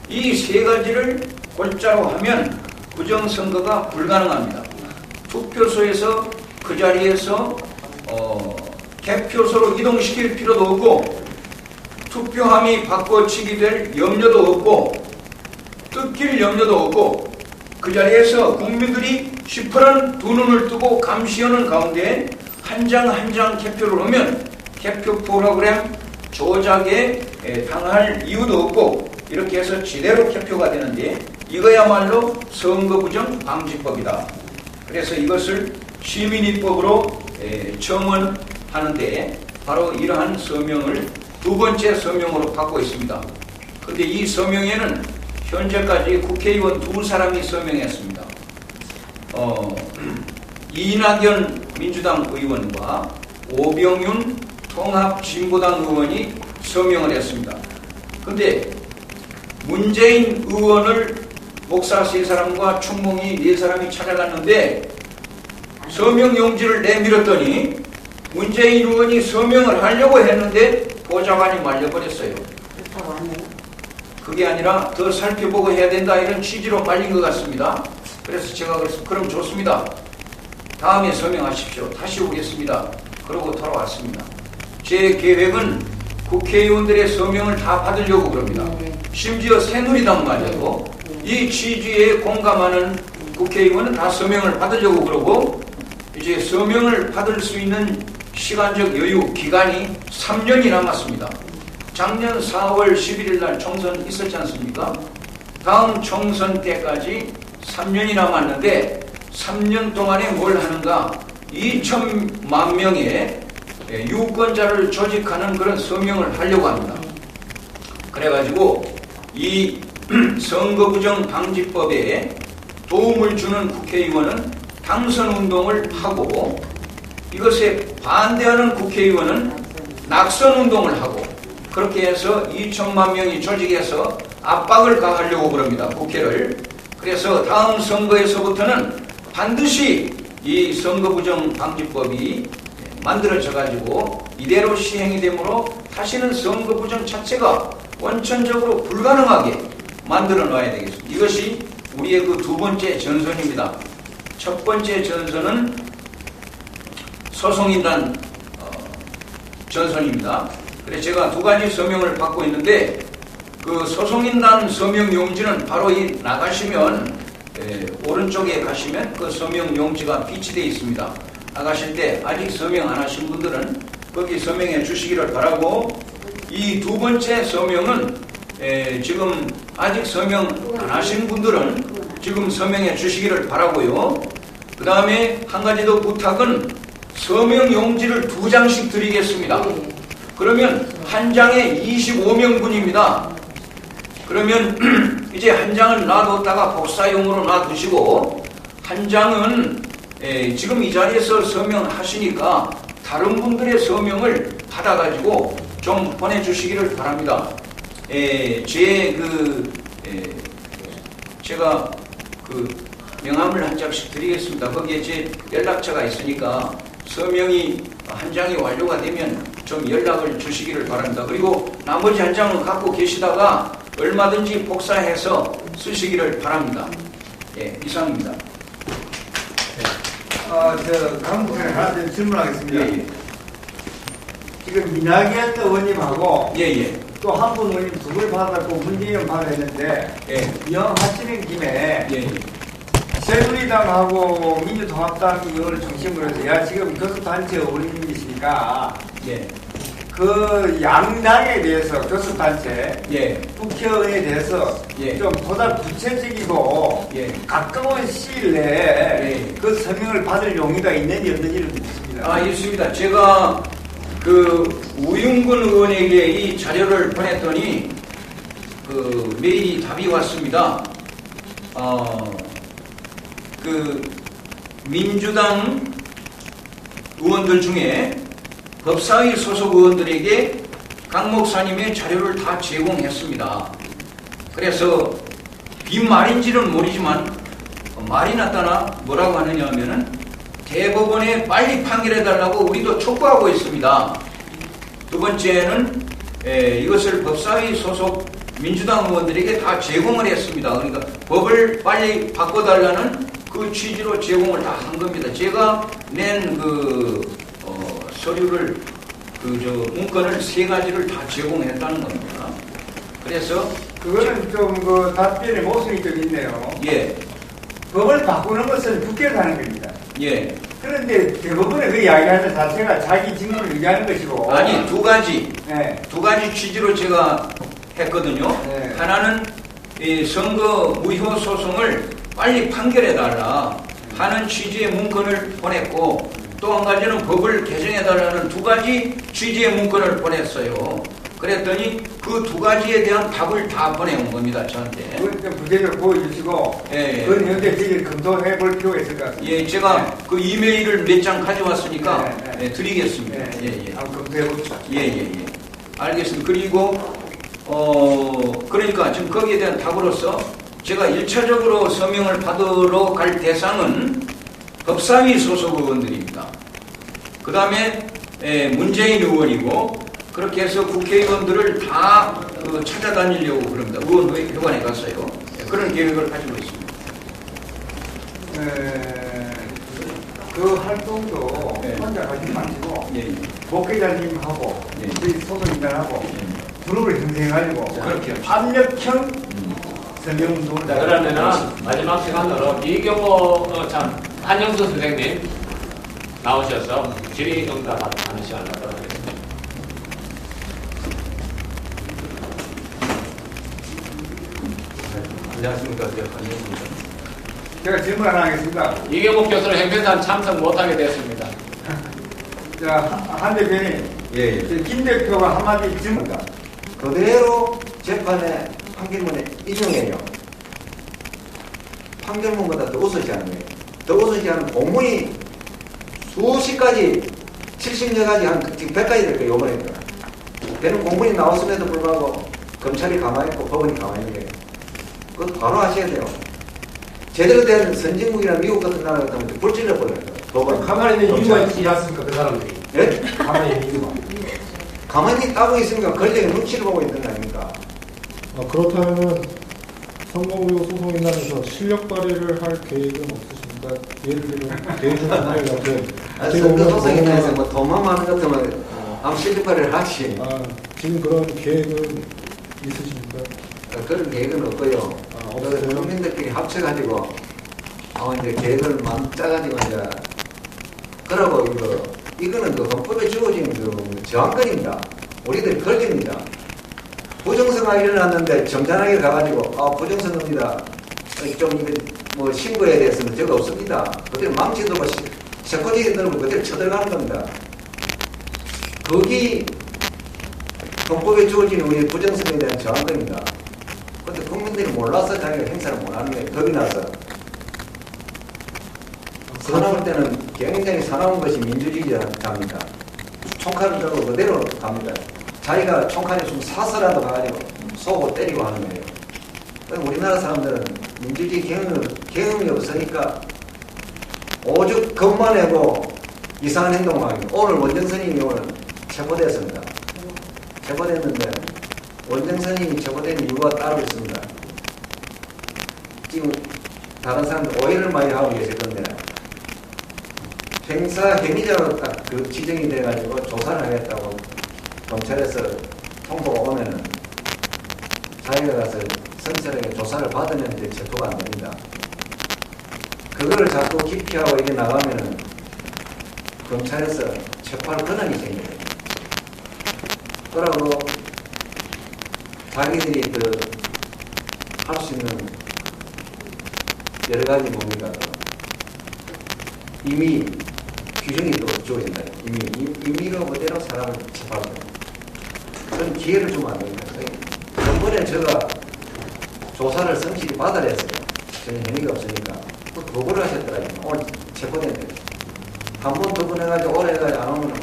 이 세 가지를 골자로 하면 부정선거가 불가능합니다. 투표소에서 그 자리에서 개표소로 이동시킬 필요도 없고, 투표함이 바꿔치기 될 염려도 없고, 뜯길 염려도 없고, 그 자리에서 국민들이 시퍼런 두 눈을 뜨고 감시하는 가운데 한 장 한 장 개표를 하면 개표 프로그램 조작에 당할 이유도 없고, 이렇게 해서 제대로 개표가 되는데 이거야말로 선거부정 방지법이다. 그래서 이것을 시민입법으로 청원하는데 바로 이러한 서명을 두 번째 서명으로 받고 있습니다. 그런데 이 서명에는 현재까지 국회의원 두 사람이 서명했습니다. 이낙연 민주당 의원과 오병윤 통합진보당 의원이 서명을 했습니다. 그런데 문재인 의원을 목사 세 사람과 충몽이 네 사람이 찾아갔는데 서명 용지를 내밀었더니 문재인 의원이 서명을 하려고 했는데 보좌관이 말려버렸어요. 그게 아니라 더 살펴보고 해야 된다 이런 취지로 말린 것 같습니다. 그래서 제가 그래서 그럼 좋습니다. 다음에 서명하십시오. 다시 오겠습니다. 그러고 돌아왔습니다. 제 계획은 국회의원들의 서명을 다 받으려고 그럽니다. 심지어 새누리당마저도 이 취지에 공감하는 국회의원은 다 서명을 받으려고 그러고, 이제 서명을 받을 수 있는 시간적 여유 기간이 3년이 남았습니다. 작년 4월 11일 날 총선 있었지 않습니까? 다음 총선 때까지 3년이 남았는데 3년 동안에 뭘 하는가? 2천만 명의 유권자를 조직하는 그런 서명을 하려고 합니다. 그래가지고 이 선거부정 방지법에 도움을 주는 국회의원은 당선운동을 하고, 이것에 반대하는 국회의원은 낙선운동을 하고, 그렇게 해서 2천만 명이 조직해서 압박을 가하려고 그럽니다. 국회를. 그래서 다음 선거에서부터는 반드시 이 선거부정 방지법이 만들어져 가지고 이대로 시행이 되므로 다시는 선거부정 자체가 원천적으로 불가능하게 만들어 놔야 되겠습니다. 이것이 우리의 그 두 번째 전선입니다. 첫 번째 전선은 소송인단 전선입니다. 그래서 제가 두 가지 서명을 받고 있는데, 그 소송인단 서명 용지는 바로 이 나가시면 오른쪽에 가시면 그 서명 용지가 비치되어 있습니다. 나가실 때 아직 서명 안 하신 분들은 거기 서명해 주시기를 바라고, 이 두 번째 서명은 지금 아직 서명 안 하신 분들은 지금 서명해 주시기를 바라고요. 그 다음에 한 가지 더 부탁은 서명 용지를 2장씩 드리겠습니다. 그러면 한 장에 25명분입니다. 그러면 이제 한 장을 놔뒀다가 복사용으로 놔두시고, 한 장은 지금 이 자리에서 서명하시니까 다른 분들의 서명을 받아가지고 좀 보내주시기를 바랍니다. 제가 그 명함을 한 장씩 드리겠습니다. 거기에 제 연락처가 있으니까 서명이 한 장이 완료가 되면 좀 연락을 주시기를 바랍니다. 그리고 나머지 한 장은 갖고 계시다가 얼마든지 복사해서 쓰시기를 바랍니다. 예, 이상입니다.
강북에 하나 더 질문하겠습니다.
예, 예.
지금 이낙연 의원님하고
예, 예.
또 한 분 의원님 두 분 받았고 문재인 받았는데,
예.
이왕하시는 김에
예, 예.
새누리당하고 민주통합당 이걸 중심으로 해서, 지금 교섭단체 의원님이시니까
예.
그 양당에 대해서 교섭단체
예.
국회의원에 대해서
예.
좀 보다 구체적이고
예.
가까운 시일 내에
예.
그 서명을 받을 용의가 있는지 없는지를 묻습니다.
있습니다. 제가 그 우윤근 의원에게 이 자료를 보냈더니 그 메일이 답이 왔습니다. 그 민주당 의원들 중에 법사위 소속 의원들에게 강 목사님의 자료를 다 제공했습니다. 그래서 빈말인지는 모르지만 말이 났다나 뭐라고 하느냐 하면은 대법원에 빨리 판결해달라고 우리도 촉구하고 있습니다. 두 번째는 이것을 법사위 소속 민주당 의원들에게 다 제공을 했습니다. 그러니까 법을 빨리 바꿔달라는 그 취지로 제공을 다 한 겁니다. 제가 낸 서류를 문건을 3가지를 다 제공했다는 겁니다. 그래서
그거는 좀 그 답변의 모순이 좀 있네요.
예,
법을 바꾸는 것은 국회에서 하는 겁니다.
예.
그런데 대법원에 그 이야기하는 자체가 자기 직무를 유지하는 것이고.
아니, 두 가지 취지로 제가 했거든요.
네.
하나는 이 선거 무효 소송을 빨리 판결해달라 하는 취지의 문건을 보냈고, 또 한 가지는 법을 개정해달라는 2가지 취지의 문건을 보냈어요. 그랬더니 그 2가지에 대한 답을 다 보내온 겁니다, 저한테.
그건 좀 구체적으로 보여주시고,
예, 예.
그건 현재 저희 검토해 볼 필요가 있을 것 같습니다.
예, 제가 그 이메일을 몇 장 가져왔으니까
네.
드리겠습니다. 예, 예.
한번 검토해 봅시다.
예. 알겠습니다. 그리고 그러니까 지금 거기에 대한 답으로서 제가 1차적으로 서명을 받으러 갈 대상은 법사위 소속 의원들입니다. 그 다음에 문재인 의원이고, 그렇게 해서 국회의원들을 다 찾아다니려고 그럽니다. 의원회관에 가서요. 그런 계획을 가지고 있습니다.
그 활동도
네.
혼자 가지 마시고
예.
목회자님하고
예.
저희 소속인단하고 그룹을 형성해가지고
그렇게 합시다.
압력형 설명운동을
자, 그러면은 마지막 시간으로 이경호 한영수 선생님 나오셔서 질의응답하는 시간을 갖도록 하겠습니다.
안녕하십니까. 안녕하십니까.
제가 질문 하나 하겠습니다.
이경호 교수는 행편상 참석 못하게 되었습니다.
자, 한 대표님,
예.
김 대표가 한마디 질문.
그대로 재판의 판결문에 인용해요. 판결문보다 더 우수지 않은 거예요. 더 우수지 않은 공문이 수십 가지, 70여 가지, 한 100가지 될 거예요, 이번에. 되는 공문이 나왔음에도 불구하고 검찰이 가만히 있고 법원이 가만히 있는 거예요. 그거 바로 하셔야 돼요. 제대로 된 선진국이나 미국 같은 나라 같으면 불질러 버려요. 법원.
가만히 있는 이유가 있지 않습니까, 그 사람들이?
예?
가만히 있는 이유가.
가만히 따고 있으니까 권력의 눈치를 보고 있는 거 아닙니까?
그렇다면은 선거구역 소송인단에서 실력 발휘를 할 계획은 없으십니까? 예를 들면 대중문화 같은
선거 소송인단에서 뭐 도망 하는 것 같으면 아무 실력 발휘를 하지.
지금 그런 계획은 있으십니까?
그런 계획은 없고요.
없어요?
국민들끼리 합쳐가지고 이제 계획을 짜가지고 이제 그러고 이거는 그 헌법에 주어진 그 저항권입니다. 우리들 권리입니다. 부정선거가 일어났는데 점잖하게 가가지고 부정선거입니다. 좀 이거 뭐 신고에 대해서는 저거 없습니다. 그대로 망치 들고 ሸ코지게 들고 그대로 쳐들어가는 겁니다. 거기 헌법에 주어진 우리 부정선거에 대한 저항권입니다. 근데 국민들이 몰라서 자기가 행사를 못하는 거예요. 겁이 나서. 사나울 때는 굉장히 사나운 것이 민주주의자입니다. 총칼을 들고 그대로 갑니다. 자기가 총칼이 좀 사서라도 가가지고 쏘고 때리고 하는 거예요. 우리나라 사람들은 민주주의 경험이 없으니까 오죽 겁만 내고 이상한 행동을 하고 오늘 원정선임이 오늘 체포됐습니다. 체포됐는데 원정선임이 체포된 이유가 따로 있습니다. 지금 다른 사람들 오해를 많이 하고 계실 건데 행사 혐의자로 딱 그 지정이 돼가지고 조사를 하겠다고 검찰에서 통보가 오면은 자기가 가서 성실하게 조사를 받으면 이제 체포가 안 됩니다. 그거를 자꾸 기피하고 이게 나가면은 검찰에서 체포할 권한이 생겨요. 그러고 자기들이 할 수 있는 여러 가지 뭡니까? 이미 규정이 또 주어진다. 임의로 그대로 사람을 체포할 거예요. 그런 기회를 주면 안 됩니다. 전번에 제가 조사를 성실히 받아야 했어요. 저는 혐의가 없으니까. 또 도구를 하셨더라고요. 오늘 체포됐는데. 한 번, 두 번 해가지고 오래 해가지고 안 오면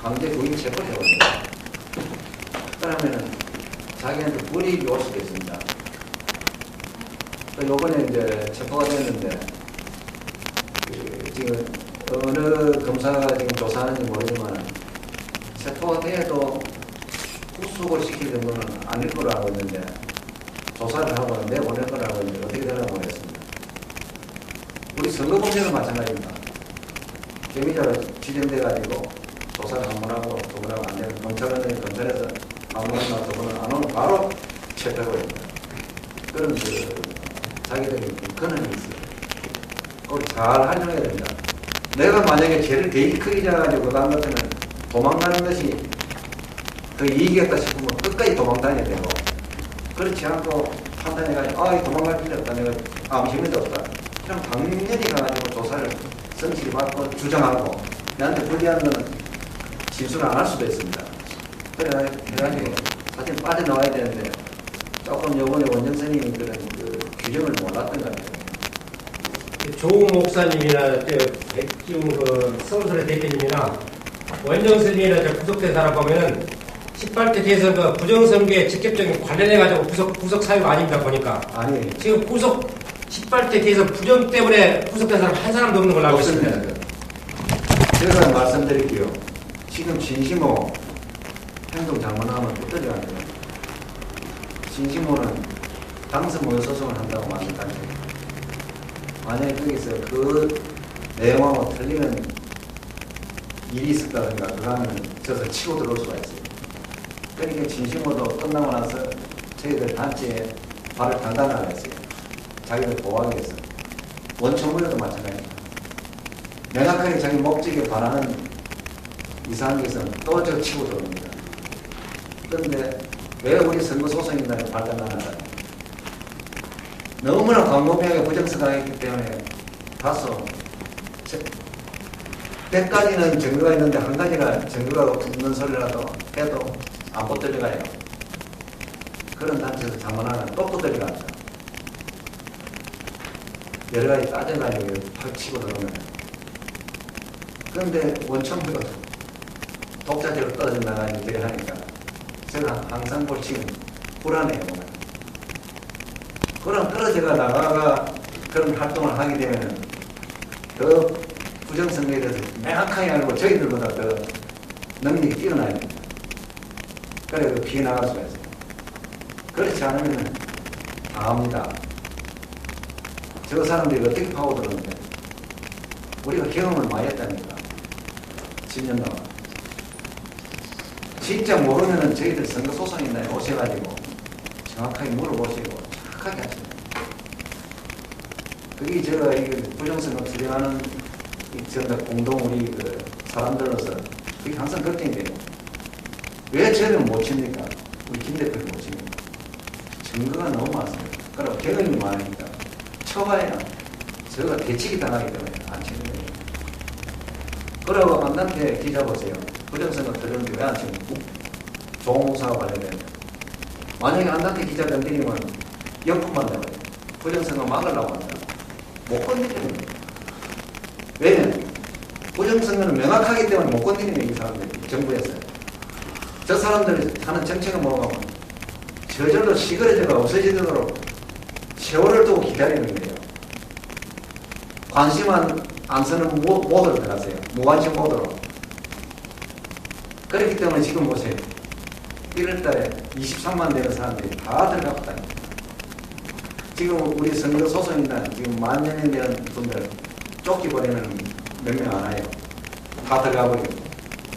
강제 구인 체포를 해버립니다. 그러면은 자기한테 불이익이 올 수도 있습니다. 요번에 이제 체포가 됐는데, 지금 어느 검사가 지금 조사하는지 모르지만, 체포가 돼도 구속을 시킬 정도는 아닐 거로 알고 있는데, 조사를 하고 내보낼 거라고 알고 있는데, 어떻게 되나 모르겠습니다. 우리 선거범죄도 마찬가지입니다. 혐의자가 지정돼가지고, 조사를 한 번 하고, 두 번 하고 안 되면, 검찰에서 한 번이나 두 번은 안 오면 바로 체포해버립니다. 그런 자기들이 권한이 있어요. 그걸 잘 활용해야 됩니다. 내가 만약에 죄를 되게 크게 져가지고 그다음 같으면 도망가는 것이 더 이익이겠다 싶으면 끝까지 도망다녀야 되고 그렇지 않고 판단해가지고 이 도망갈 필요 없다. 내가 아무 힘도 없다. 그럼 당연히 가가지고 조사를 성실히 받고 주장하고 나한테 불리한 거는 진술을 안 할 수도 있습니다. 그래가지고 사실 빠져나와야 되는데 조금 요번에 원정선생님이 그런 규정을 몰랐던 것 같아요.
조우 목사님이나 백지웅 서울선의 대표님이나 원정선생님이나 구속된 사람 보면은 18대 대선 부정선거에 직접적인 관련해가지고 구속 사유가 아닙니다, 보니까.
아니,
지금 18대 대선 부정 때문에 구속된 사람 한 사람도 없는 걸로 알고 있습니다.
제가 말씀드릴게요. 지금 진시모 행동장관하면 어떠지 않아요? 진시모는 당선 모의 소송을 한다고 말했다는 거예요. 만약에 거기서 내용하고 틀리면 일이 있었다든가 그거 하면 저서 치고 들어올 수가 있어요. 그러니까 진심으로 끝나고 나서 저희들 단체에 발을 단단하게 했어요. 자기들 보호하기 위해서. 원천무효도 마찬가지입니다. 명확하게 자기 목적에 반하는 이상한 것은 또 저 치고 들어옵니다. 그런데 왜 우리 선거소송인단이 발달하는가? 너무나 광범위하게 부정선거했기 때문에 다소 100가지는 증거가 있는데 한 가지가 증거가 없는 소리라도 해도 안 붙들려가요. 그런 단체에서 자문하면 또 붙들려가죠. 여러 가지 따져가지고 팍 치고 들어오면. 그런데 원천부가 독자적으로 떨어져 나가니 그래 하니까 제가 항상 볼지금 불안해요. 그럼 떨어져가 나가가 그런 활동을 하게 되면 더 부정선거에 대해서 명확하게 알고 저희들보다 더 능력이 뛰어나야 됩니다. 그래서 피해 나갈 수가 있어요. 그렇지 않으면 당합니다. 저 사람들이 어떻게 파고들었는데 우리가 경험을 많이 했다니까. 10년 동안. 진짜 모르면은 저희들 선거소송인단에 오셔가지고 정확하게 물어보시고 정확하게 하시면 그게 제가 이 부정선거 투쟁하는 전부 공동 우리 그 사람들로서 그게 항상 걱정이 돼요. 왜 저는 못 칩니까? 우리 김 대표를 못 칩니까? 증거가 너무 많습니다. 그리고 경험이 많으니까 쳐봐야 저가 대치기 당하기 때문에 안 치는 거예요. 그러고 안단테 기자 보세요. 부정선거 들었는데 왜 안 칩니까? 조공사와 관련된 만약에 안단테 기자 건드리면 역풍만 나와요. 부정선거 막으려고 한다. 못 건드리는 거예요. 왜냐면 부정선거는 명확하기 때문에 못 건드리는 이 사람들이 정부에서 저 사람들이 하는 정책은 뭐가 저절로 시그러져가 없어지도록 세월을 두고 기다리는 거예요. 관심 안 쓰는 모드로 들어가세요. 무관심 모드로. 그렇기 때문에 지금 보세요. 1월달에 23만 되는 사람들이 다 들어갔다니까. 지금 우리 선거소송인단 지금 만 년이 되는 분들 쫓기버리면 몇 명 안 와요. 다 들어가 버리고.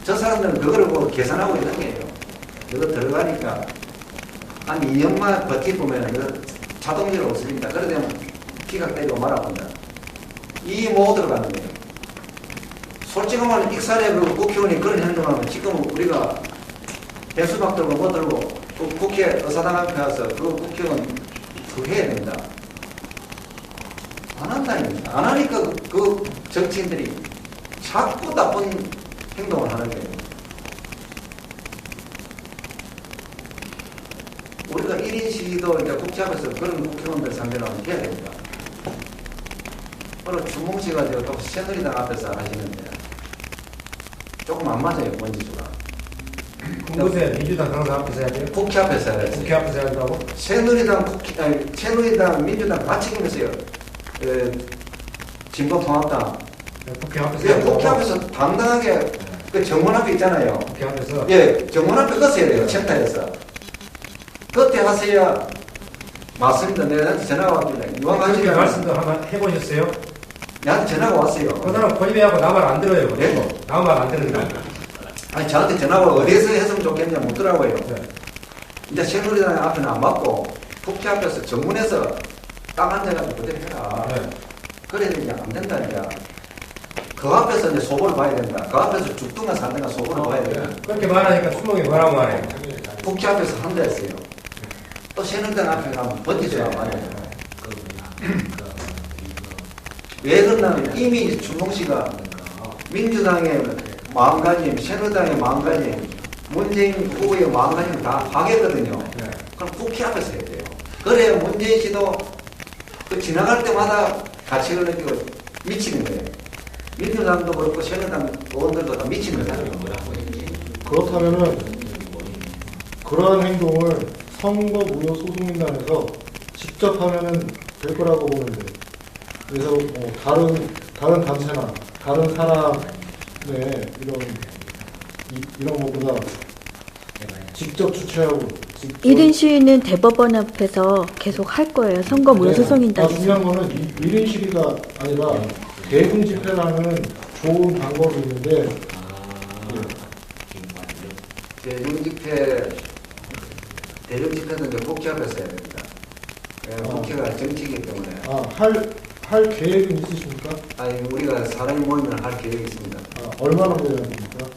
저 사람들은 그거를 보고 계산하고 있는 거예요. 이거 들어가니까 한 2년만 버티보면 이거 자동적으로 없어집니다. 그러면 기각 때리고 말아본다. 이 모드로 가는 거예요. 솔직히 말하면 익산의 그 국회의원이 그런 행동하면 지금 우리가 대수박 들고 뭐 들고 그 국회 의사당 앞에 가서 그 국회의원 그 해야 된다. 안 한다니까. 안 하니까 그 정치인들이 자꾸 나쁜 행동을 하는 거예요. 우리가 1인 시위도 이제 국회 앞에서 그런 국회의원들 상대로 하면 해야 됩니다. 오늘 주몽 씨가 또 새누리당 앞에서 하시는데 조금 안 맞아요, 원지수가.
그곳에 민주당 당사 앞에서 해야 돼요?
국회 앞에서 해야 돼요.
국회 앞에서 해야 된다고?
새누리당, 민주당 같이 그러면서요. 진보통합당.
국회 앞에서
예,
해야 된다고?
국회 앞에서 당당하게 그 정문 앞에 있잖아요.
국회 앞에서?
예, 정문 앞에 껐어야 돼요, 챕터에서. 그때 하셔야 맞습니다. 내가 전화가 왔길래. 이왕
그렇게
하시면
말씀도 한번 해보셨어요?
나한테 전화가 왔어요.
그 사람 고집해하고 나 말 안 들어요.
네?
나 말 안 듣는다.
아니, 저한테 전화가 어디서 했으면 좋겠냐 묻더라고요.
네.
이제 새누리당 앞에는 안 맞고 국회 앞에서 정문에서 딱 앉아가지고 그대로 해라.
네.
그래야 이제 안 된다니까. 그 앞에서 이제 소보를 봐야 된다. 그 앞에서 죽든가 살든가 소보를 봐야 된다.
그렇게 말하니까 수목이 뭐라고 말해?
국회 앞에서 한다 했어요. 또 새누리당 앞에 가면 번지수가 말이에요. 왜 그러냐면 이미 주몽 씨가 민주당의 마음가짐, 새누리당의 마음가짐, 문재인 후보의 마음가짐을 다 파괴거든요.
네.
그럼 국회 앞에서 해야 돼요. 그래야 문재인 씨도 그 지나갈 때마다 가치를 느끼고 미치는 거예요. 민주당도 그렇고 새누리당 의원들도 다 미치는 거예요.
그렇다면은 그러한 행동을 선거 무효 소송인단에서 직접 하면은 될 거라고 보는데, 그래서 뭐 다른 단체나 다른 사람의 이런 것보다 직접 주최하고
1인 시위는 대법원 앞에서 계속 할 거예요. 선거 무효 소송인단에서.
중요한 거는 1인 시위가 아니라 대중 집회라는 좋은 방법이 있는데
대중 집회도 이제 국회 앞에서 해야 됩니다. 국회가 정치이기 때문에.
할 계획은 있으십니까?
아니, 우리가 사람이 모이면 할 계획이 있습니다.
얼마나 모여야 됩니까?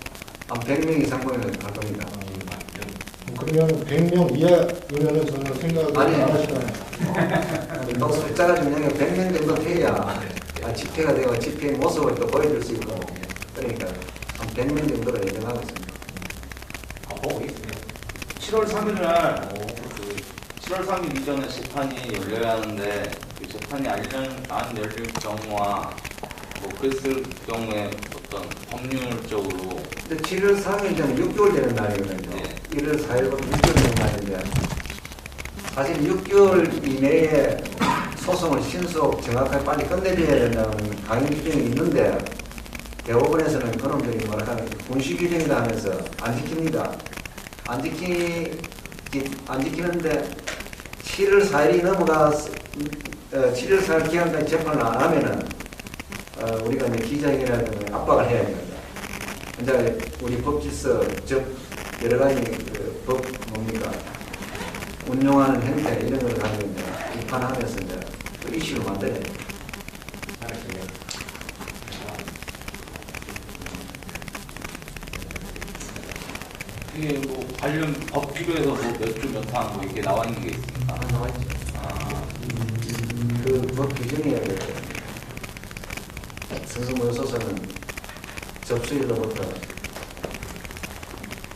한 100명 이상 모이면 할 겁니다.
그러면 100명 이하면은 저는 생각을
아니.
안 하시나요?
또 숫자가 중요한 게 100명 정도 돼야 집회가 되고 집회의 모습을 또 보여줄 수 있고, 그러니까 한 100명 정도로 예정하고 있습니다.
보고 있습니다.
7월 3일 날 7월 3일 이전에 재판이 열려야 하는데 그 재판이 안 열릴 경우와 뭐 그랬을 경우에 어떤 법률적으로
근데 7월 3일 전에 6개월 되는 날이거든요.
네.
1월 4일부터 6개월 되는 날인데 사실 6개월 이내에 소송을 신속 정확하게 빨리 끝내줘야 된다는 강의 규정이 있는데 대법원에서는 그놈들이 뭐랄까면 군시 규정이다 하면서 안 지킵니다. 안 지키는데 7월 4일이 넘어가서 7월 4일 기간까지 재판을 안 하면은 우리가 이제 기자회견이라든가 압박을 해야 됩니다. 이제 우리 법질서, 즉 여러 가지 법 뭡니까 운용하는 행태 이런 걸 가지고 이제 비판하면서 이제 그 이슈를 만들어야 돼요.
이게 뭐 관련 법규에서 몇 주 몇 항 뭐 이렇게 나와 있는 게 있습니까?
나와 있죠. 그 법 규정에 선거무효소송은 접수일로부터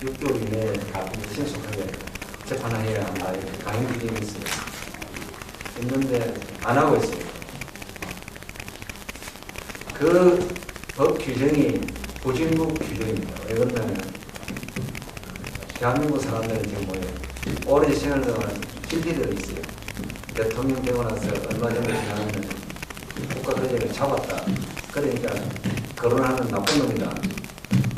6개월 이내에 신속하게 재판해야 한다. 이렇게 강의 규정이 있어요. 있는데 안 하고 있어요. 그 법 규정이 후진국 규정입니다. 왜 그러냐면 대한민국 사람들은 지금 뭐예요? 오랜 시간 동안 실패들이 있어요. 대통령 되고 나서 얼마 전에 지나면 국가거제를 잡았다. 그러니까 거론하는 나쁜 놈이다.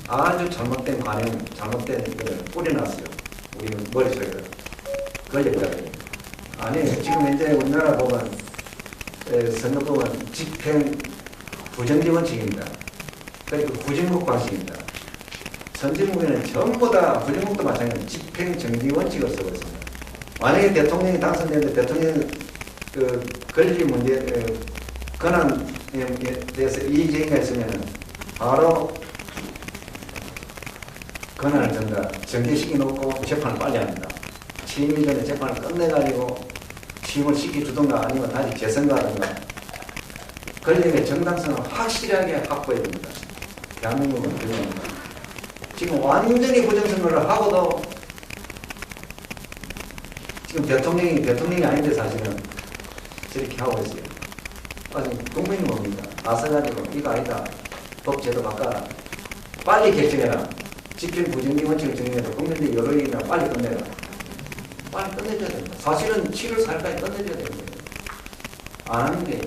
아주 잘못된 관행, 잘못된 걸 뿌려놨어요. 우리 머릿속에. 거제까지. 아니, 지금 현재 우리나라 보면 선거법은 집행 부정지 원칙입니다. 그러니까 구정국 방식입니다. 선진국에는 전부 다 부정국도 마찬가지로 집행 정지 원칙을 쓰고 있습니다. 만약에 대통령이 당선되는데 대통령 권리 문제, 권한에 대해서 이의제기가 있으면 바로 권한을 전가 정지시키 놓고 재판을 빨리 합니다. 취임 전에 재판을 끝내가지고 취임을 시켜주든가 아니면 다시 재선가하든가 권력의 정당성을 확실하게 확보해야 됩니다. 대한민국은 그겁니다. 지금 완전히 부정선거를 하고도 지금 대통령이 아닌데 사실은 저렇게 하고 있어요. 아직 국민이 뭡니까? 나서가지고 이거 아니다. 법 제도 바꿔라. 빨리 결정해라. 집행 부정지 원칙을 정해서 국민들이 여론이나 빨리 끝내라. 빨리 끝내줘야 됩니다. 사실은 7월 4일까지 끝내줘야 됩니다. 안 하는 게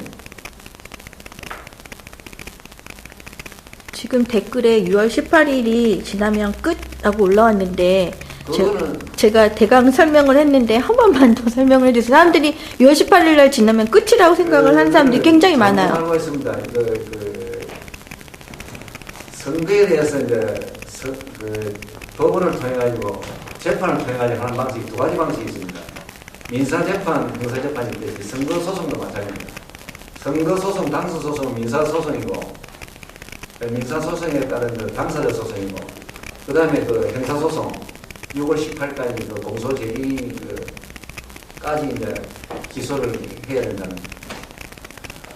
지금 댓글에 6월 18일이 지나면 끝라고 올라왔는데 제가 대강 설명을 했는데 한 번만 더 설명을 해주세요. 사람들이 6월 18일 날 지나면 끝이라고 생각을 하는 사람들이 굉장히 많아요.
알고 있습니다. 선거에 대해서 이제 법원을 통해 가지고 재판을 통해 가지고 하는 방식이 두 가지 방식이 있습니다. 민사재판, 형사재판이 있듯이 선거소송도 마찬가지입니다. 선거소송, 당수소송은 민사소송이고 민사소송에 따른 당사자 소송이고 그 다음에 형사소송 6월 18일까지 공소제기까지 이제 기소를 해야 된다는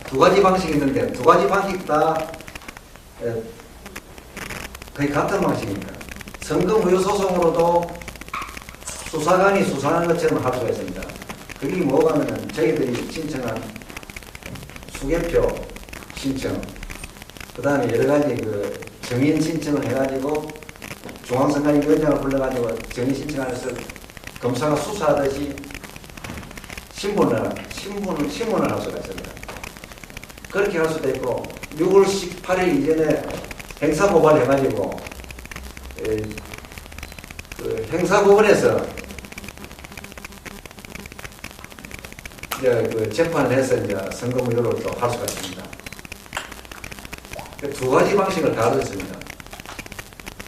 두 가지 방식이 있는데 두 가지 방식 다 거의 같은 방식입니다. 선거무효소송으로도 수사관이 수사하는 것처럼 할 수가 있습니다. 그게 뭐가 하면은 저희들이 신청한 수개표 신청 그 다음에 여러 가지 정인 신청을 해가지고 중앙선관위원장을 불러가지고 정인 신청하면서 검사가 수사하듯이 신문을 할 수가 있습니다. 그렇게 할 수도 있고 6월 18일 이전에 행사고발 해가지고 행사법원에서 이제 재판을 해서 이제 선거무효로 또 할 수가 있습니다. 두 가지 방식을 다뤘습니다.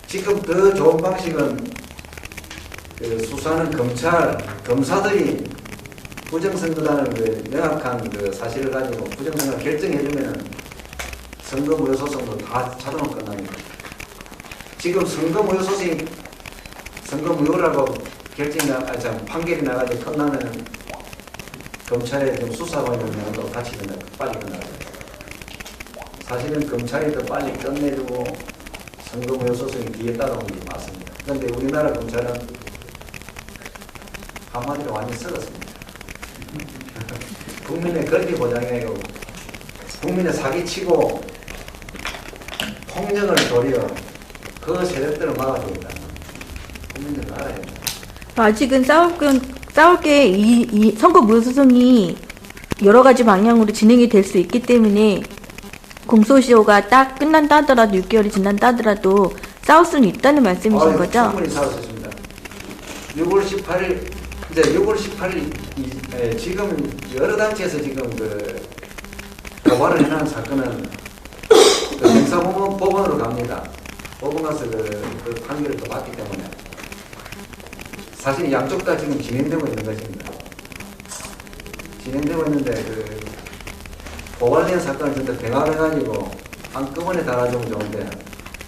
지금 더 좋은 방식은 그 수사하는 검사들이 부정선거라는 그 명확한 그 사실을 가지고 부정선거 결정해주면은 선거 무효 소송도 다 자동으로 끝납니다. 지금 선거 무효 소송이 선거 무효라고 판결이 나가지고 끝나면은 검찰에 좀 수사관이면 또 같이 끝나 빨리 끝나요. 사실은 검찰이 더 빨리 끝내주고 선거 무효 소송이 뒤에 따라오는 게 맞습니다. 그런데 우리나라 검찰은 한마디로 완전히 썩었습니다. 국민의 권리 보장이고 국민의 사기치고 폭력을 도려 그 세력들을 막아야 된다. 국민들은 알아야 된다.
아직은 싸울 게 이 선거 무효소송이 여러 가지 방향으로 진행이 될 수 있기 때문에 공소시효가 딱 끝난다 하더라도 6개월이 지난다 하더라도 싸울 수는 있다는 말씀이신 거죠?
충분히 싸울 수 있습니다. 6월 18일 이제 6월 18일 지금 여러 단체에서 지금 그 고발을 해놓은 사건은 그 형사법원으로 갑니다. 법원 가서 그 판결을 또 받기 때문에 사실 양쪽 다 지금 진행되고 있는 것입니다. 진행되고 있는데 그 고발된 사건을 전부 병합해가지고 한꺼번에 달아주면 좋은데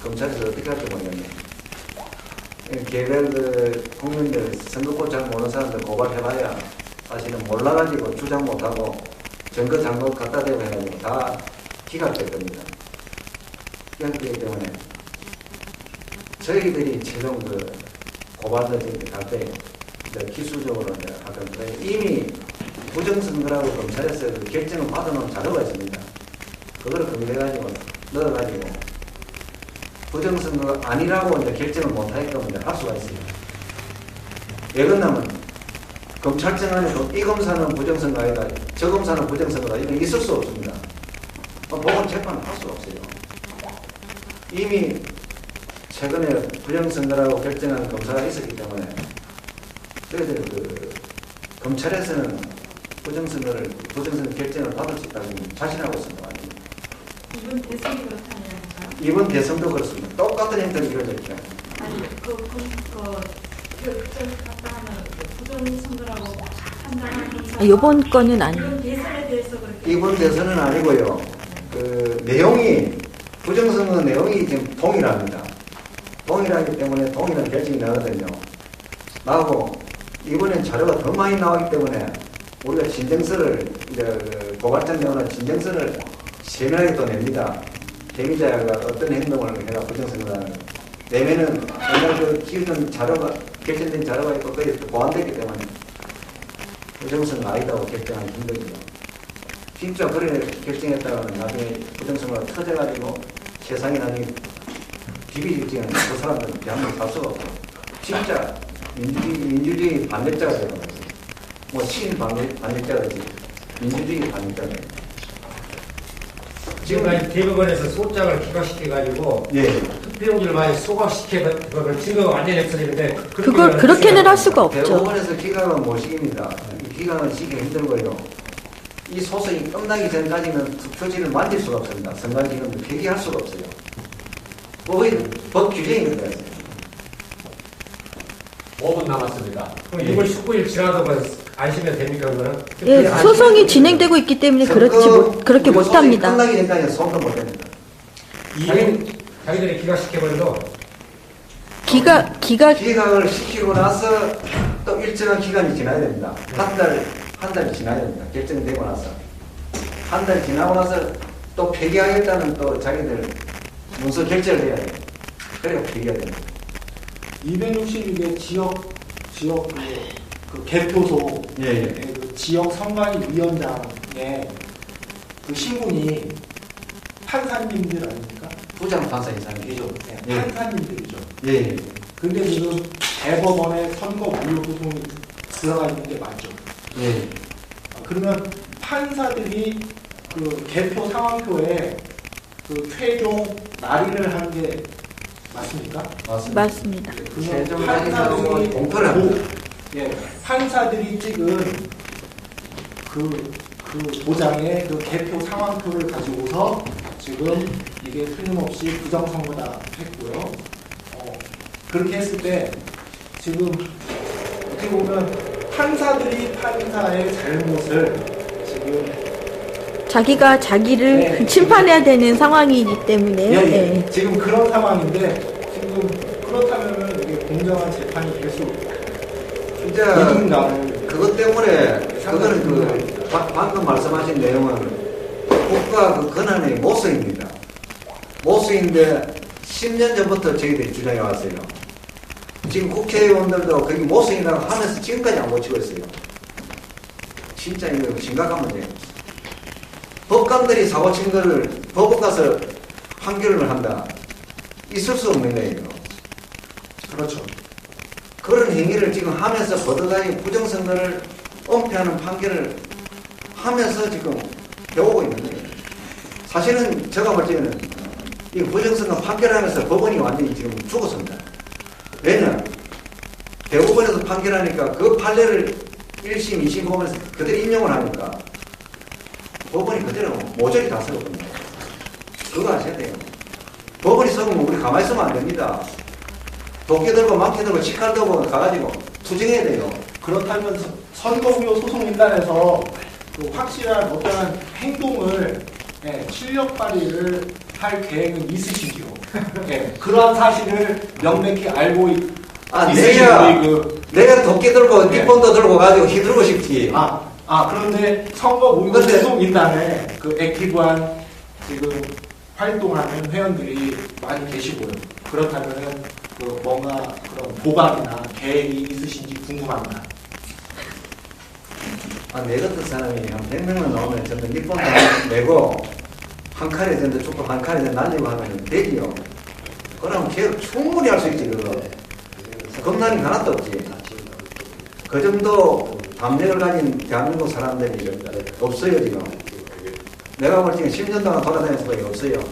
검찰에서 어떻게 할지 모르겠네요. 개별 그 국민들 선거법 잘 모르는 사람들 고발해봐야 사실은 몰라가지고 주장 못하고 증거 잘못 갖다 대고 해가지고 다 기각될 겁니다. 기각되기 때문에 저희들이 최종 그 고발들 갈 때 기술적으로 할 건데 이미 부정선거라고 검찰에서 그 결정을 받아놓은 자료가 있습니다. 그거를 검열해가지고 넣어가지고 부정선거가 아니라고 이제 결정을 못하게끔 이제 할 수가 있습니다. 왜 그러냐면 검찰청 안에도 이 검사는 부정선거 아니다, 저 검사는 부정선거다 이런 게 있을 수 없습니다. 법원 재판을 할 수가 없어요. 이미 최근에 부정선거라고 결정한 검사가 있었기 때문에 저희들 그 검찰에서는 부정선거 결정을 받을 수 있다고 자신하고 있습니다.
이번 대선이 그렇다는 건가요?
이번 대선도 그렇습니다. 똑같은 행동이 이루어졌죠.
아니, 결정 갔다 하면 부정선거라고 판단하는
이번 건은 아니에요.
이번 대선에 대해서 그렇게
이번 대선은 아니고요. 그 내용이 부정선거 내용이 지금 동일합니다. 동일하기 때문에 동일한 결정이 나거든요. 나고 이번엔 자료가 더 많이 나왔기 때문에 우리가 진정서를 이제 그 고발장 내오는 진정서를 세밀하게 또 냅니다. 대미자가 어떤 행동을 해가 부정선거라는 거. 내면은 옛날 그 기존 자료가 결정된 자료가 있고 그게 보완됐기 때문에 부정선거 아니다고 결정하기 힘들죠. 진짜 그래 결정했다가는 나중에 부정선거가 터져가지고 세상에 나중에 비비직지는 그 사람들은 대한민국 살 수가 없고 진짜 민주주의 반대자가 되어가지고 뭐 시민 반대자가지 민주주의 반대자가
지금까지 대법원에서 소장을 기각시켜가지고
예.
투표용지를 많이 소각시켜서 증거가 완전히 없어지는데
그걸 그렇게는 할 수가 없죠.
대법원에서 기각은 못 시킵니다. 기각은 시키기 힘들고요. 이 소송이 끝나기 전까지는 투표지를 만질 수가 없습니다. 선관위원도 폐기할 수가 없어요. 법 규정입니다.
5분 남았습니다.
그럼 6월 19일 지나도 안심해도 됩니까 그거는?
예, 소송이 진행되고 있기 때문에 그렇게 못합니다.
끝나기 전까지 손도 못 됩니다.
자기들이 기각시켜버려도
기각을 시키고 나서 또 일정한 기간이 지나야 됩니다. 한 달 지나야 됩니다. 결정되고 나서 한 달 지나고 나서 또 폐기하겠다는 또 자기들 문서 결제를 해야 돼요. 그래야 폐기해야 됩니다.
262개 지역 그 개표소 그 지역 선관위 위원장의 그 신분이 판사님들 아닙니까?
부장 판사 이상이죠.
네, 판사님들이죠.
예.
근데 지금 대법원에 선거 무효 소송이 들어가 있는 게 맞죠?
예.
그러면 판사들이 그 개표 상황표에 그 최종 날인을 한 게 맞습니까?
맞습니다.
최종 날인하고 공표를 합니다.
판사들이 찍은 그 도장의 그 개표 상황표를 가지고서 지금 이게 틀림없이 부정선거다 했고요. 그렇게 했을 때 지금 어떻게 보면 판사들이 판사의 잘못을 지금
자기가 자기를
네.
심판해야 되는 상황이기 때문에요.
예,
네.
지금 그런 상황인데 지금 그렇다면은 이게 공정한 재판이 될 수
진짜
누군가를
그것 때문에 그거는 방금 말씀하신 내용은 국가 그 권한의 모성입니다. 모성인데 10년 전부터 저희들이 주장해 왔어요. 지금 국회의원들도 거기 모성이라고 하면서 지금까지 안 고치고 있어요. 진짜 이거 심각한 문제예요. 법관들이 사고 친 거를 법원 가서 판결을 한다. 있을 수 없는 거예요.
그렇죠.
그런 행위를 지금 하면서 버젓이 부정선거를 은폐하는 판결을 하면서 지금 배우고 있는 거예요. 사실은 제가 볼 때는 이 부정선거 판결하면서 법원이 완전히 지금 죽었습니다. 왜냐? 대법원에서 판결하니까 그 판례를 1심, 2심 보면서 그대로 인용을 하니까 법원이 그대로 모조리 다 쓰거든요. 그거 아셔야 돼요. 법원이 쓰면 우리 가만히 있으면 안 됩니다. 도끼 들고 막히 들고 치칼 들고 가가지고 투쟁해야 돼요.
그렇다면 선거구역 소송인단에서 그 확실한 어떠한 행동을 실력 발휘를 할 계획은 있으신지요? 그러한 사실을 명백히 알고
내가 도끼 들고 뒷번도 들고 가지고 휘두르고 싶지.
그런데 선거구역 소송인단에 그 액티브한 지금 활동하는 회원들이 많이 계시고요. 그렇다면은 그 뭔가 그런 보관이나 계획이 있으신지 궁금합니다.
내 같은 사람이 한 100명만 나오면 전부 밑번 내고 한 칼에 전부 죽고 한 칼에 날리고 하면 되지요. 그럼 계획 충분히 할 수 있지. 그거 겁나는 게 하나도 없지. 그 정도 담력을 가진 대한민국 사람들이 없어요 지금. 내가 볼 때는 10년 동안 돌아다닐 수밖에 없어요.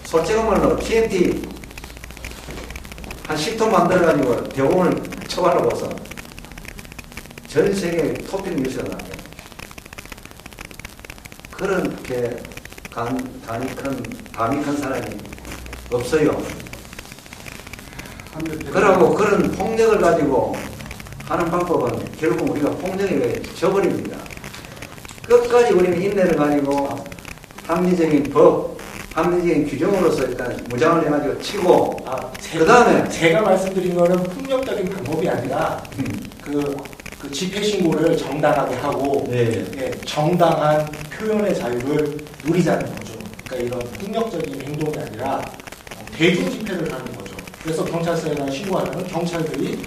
솔직한 말로 TNT 한 10톤 만들어가지고 대공을 처발라고서 전 세계 토픽 뉴스가 나와요. 그렇게 담이 큰 사람이 없어요. 그러고 그런 폭력을 가지고 하는 방법은 결국 우리가 폭력에 져버립니다. 끝까지 우리는 인내를 가지고 합리적인 법, 합리적인 규정으로서 일단 무장을 해가지고 치고 그 다음에
제가 말씀드린 거는 폭력적인 방법이 아니라 그 집회 신고를 정당하게 하고 정당한 표현의 자유를 누리자는 거죠. 그러니까 이런 폭력적인 행동이 아니라 대중 집회를 하는 거죠. 그래서 경찰서에다 신고하면 경찰들이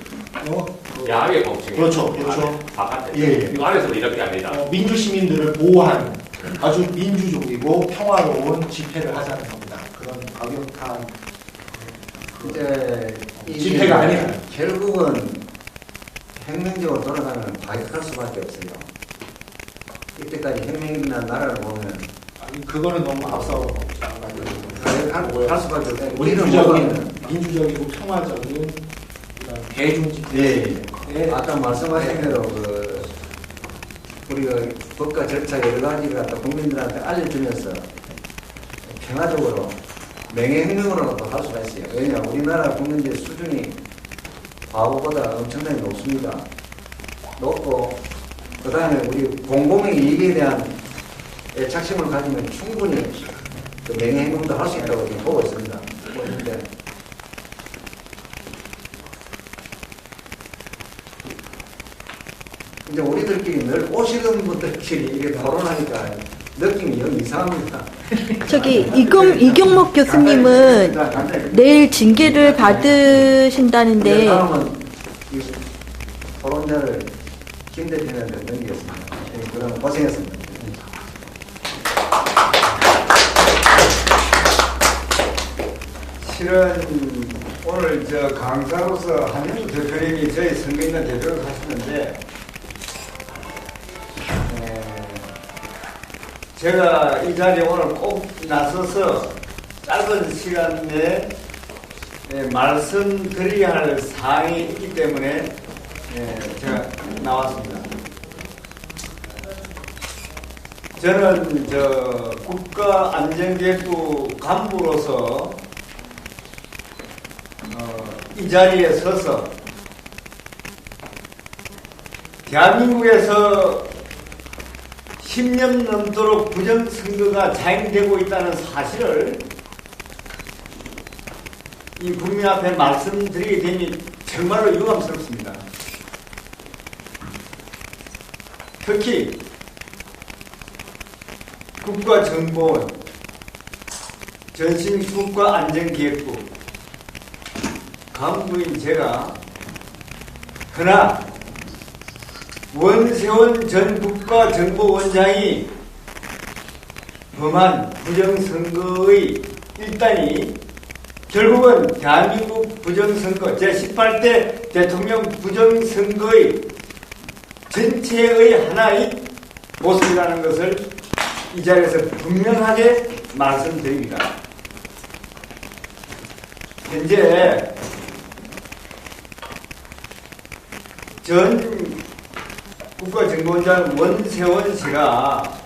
야외 공청.
그렇죠.
바깥에. 이거 안에서도 이렇게 합니다.
민주 시민들을 보호하는 아주 민주적이고 평화로운 집회를 하자는 겁니다. 그런 과격한
이제
집회가 아니라
결국은 혁명적으로 돌아가면 과격할 수밖에 없어요. 이때까지 혁명이 일어난 나라를 보면
그거는 너무 앞서
할 수밖에 없어요.
민주적이고 평화적인 대중 집회.
아까 말씀하신 대로 우리가 법과 절차 여러 가지를 갖다 국민들한테 알려주면서 평화적으로 명예혁명으로도 할 수가 있어요. 왜냐 우리나라 국민들의 수준이 과거보다 엄청나게 높습니다. 높고 그 다음에 우리 공공의 이익에 대한 애착심을 가지면 충분히 그 명예혁명도 할 수 있다고 지금 보고 있습니다. 그런데 이제 우리들끼리 늘 오시는 분들끼리 이렇게 토론하니까 느낌이 영 이상합니다.
저기 이경목 교수님은 내일 징계를 받으신다는데
다음은 이 토론자를 김 대표님한테 넘기겠습니다. 그럼 고생했습니다.
실은 오늘 강사로서 한영수 대표님이 저희 선거 있는 대표를 하시는데 제가 이 자리에 오늘 꼭 나서서 짧은 시간 내에 말씀드려야 할 사항이 있기 때문에 제가 나왔습니다. 저는 국가안전계획부 간부로서 이 자리에 서서 대한민국에서 10년 넘도록 부정선거가 자행되고 있다는 사실을 이 국민 앞에 말씀드리게 되니 정말로 유감스럽습니다. 특히 국가정보원, 전신국가안전기획부 간부인 제가 그날 원세훈 전 국가정보원장이 범한 부정선거의 일단이 결국은 대한민국 부정선거 제18대 대통령 부정선거의 전체의 하나의 모습이라는 것을 이 자리에서 분명하게 말씀드립니다. 현재 전 국가정보원장 원세훈 씨가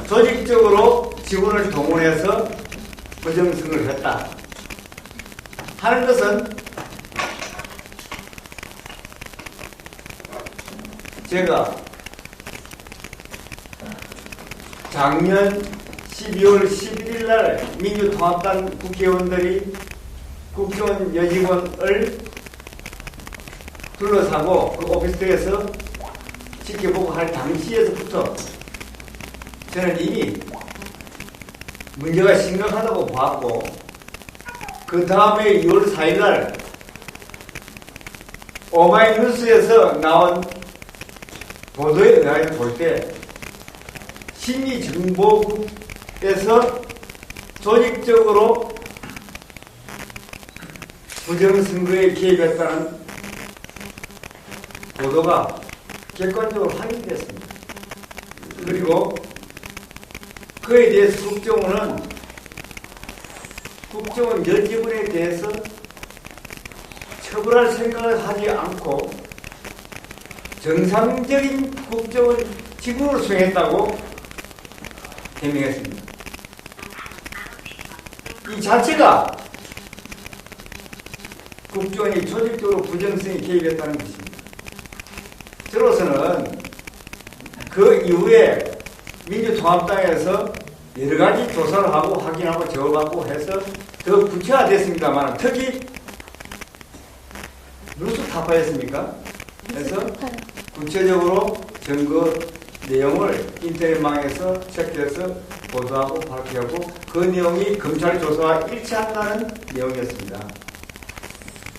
조직적으로 직원을 동원해서 부정선거를 했다 하는 것은 제가 작년 12월 11일 날 민주통합당 국회의원들이 국정원 여직원을 둘러싸고 그 오피스텔에서 지켜보고 할 당시에서부터 저는 이미 문제가 심각하다고 봤고, 그 다음에 2월 4일 날 오마이뉴스에서 나온 보도에 의하여 볼 때 심의정보국에서 조직적으로 부정선거에 개입했다는 보도가 객관적으로 확인됐습니다. 그리고 그에 대해서 국정원 여직원에 대해서 처벌할 생각을 하지 않고 정상적인 국정원 직무를 수행했다고 해명했습니다. 이 자체가 국정원이 조직적으로 부정성에 개입했다는 것입니다. 저로서는 그 이후에 민주통합당에서 여러 가지 조사를 하고 확인하고 제보받고 해서 더 구체화됐습니다만, 특히 누수 타파했습니까? 그래서 구체적으로 증거 내용을 인터넷망에서 체크해서 보도하고 발표하고 그 내용이 검찰 조사와 일치한다는 내용이었습니다.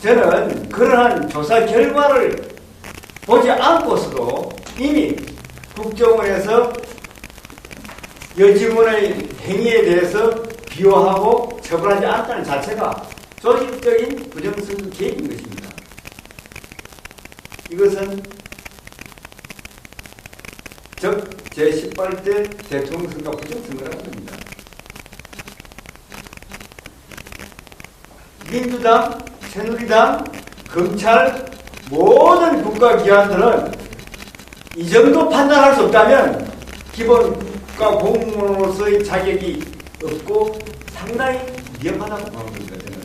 저는 그러한 조사 결과를 보지 않고서도 이미 국정원에서 여직원의 행위에 대해서 비호하고 처벌하지 않다는 자체가 조직적인 부정선거 개입인 것입니다. 이것은 즉 제18대 대통령 선거 부정선거라는 겁니다. 민주당, 새누리당, 검찰 모든 국가기관들은 이 정도 판단할 수 없다면 기본 국가 공무원으로서의 자격이 없고 상당히 위험하다고 보는 겁니다. 저는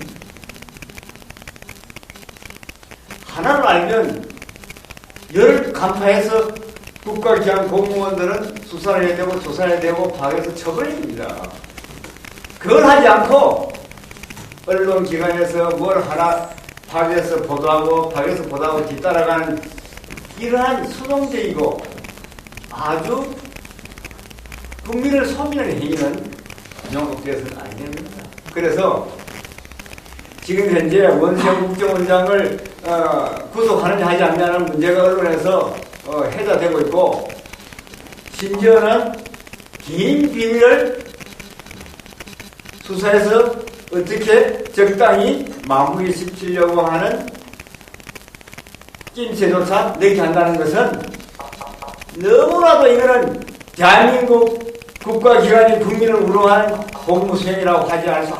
하나를 알면 열을 간파해서 국가기관 공무원들은 수사를 해야 되고 조사를 해야 되고 파악해서 처벌입니다. 그걸 하지 않고 언론기관에서 뭘 하나 파악해서 보도하고 파악해서 보도하고 뒤따라가는 이러한 수동적이고 아주 국민을 소비하는 행위는 용납되어서는 안 됩니다. 그래서 지금 현재 원세훈 국정원장을 구속하느냐 하지 않느냐는 문제가 언론에서 해자되고 있고, 심지어는 긴 비밀을 수사해서 어떻게 적당히 마무리시키려고 하는 낌새조차 넣게 한다는 것은 너무나도 이거는 대한민국 국가기관이 국민을 우롱한 공무수행이라고 하지 않을 수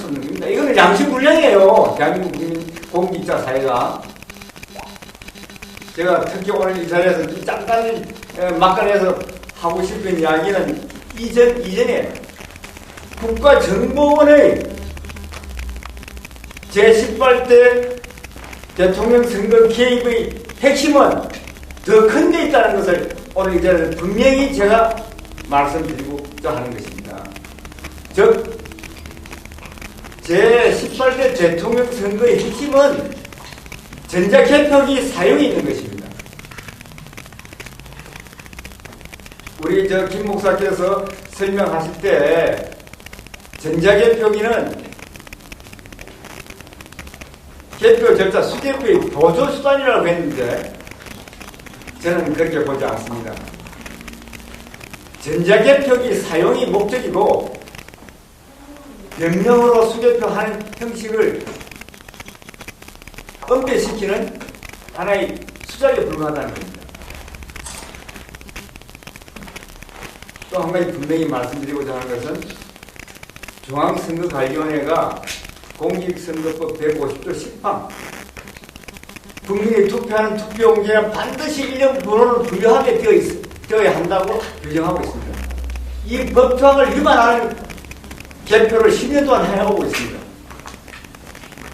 없는 겁니다. 이거는 양심불량이에요. 대한민국 국민 공직자 사회가. 제가 특히 오늘 이 자리에서 잠깐 막간에서 하고 싶은 이야기는 이전에 국가정보원의 제18대 대통령 선거 개입의 핵심은 더 큰 데 있다는 것을 오늘 이제는 분명히 제가 말씀드리고자 하는 것입니다. 즉 제18대 대통령 선거의 핵심은 전자개표기 사용이 있는 것입니다. 우리 김 목사께서 설명하실 때 전자개표기는 개표 절차 수개표의 보조수단이라고 했는데 저는 그렇게 보지 않습니다. 전자개표기 사용이 목적이고 변명으로 수개표하는 형식을 은폐시키는 하나의 수작에 불과하다는 겁니다. 또 한 가지 분명히 말씀드리고자 하는 것은 중앙선거관리위원회가 공직선거법 150조 10항 국민이 투표하는 투표용지에는 반드시 1년 번호를 부여하게 되어야 한다고 규정하고 있습니다. 이 법조항을 위반하는 개표를 10년 동안 해오고 있습니다.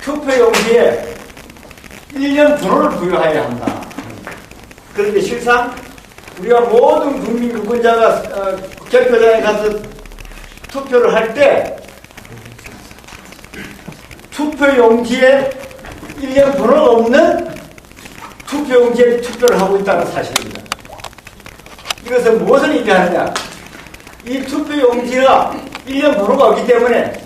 투표용지에 1년 번호를 부여해야 한다. 그런데 실상 우리가 모든 국민 유권자가 개표장에 가서 투표를 할 때 투표용지에 1년 번호가 없는 투표용지에 투표를 하고 있다는 사실입니다. 이것은 무엇을 의미하느냐? 이 투표용지가 1년 번호가 없기 때문에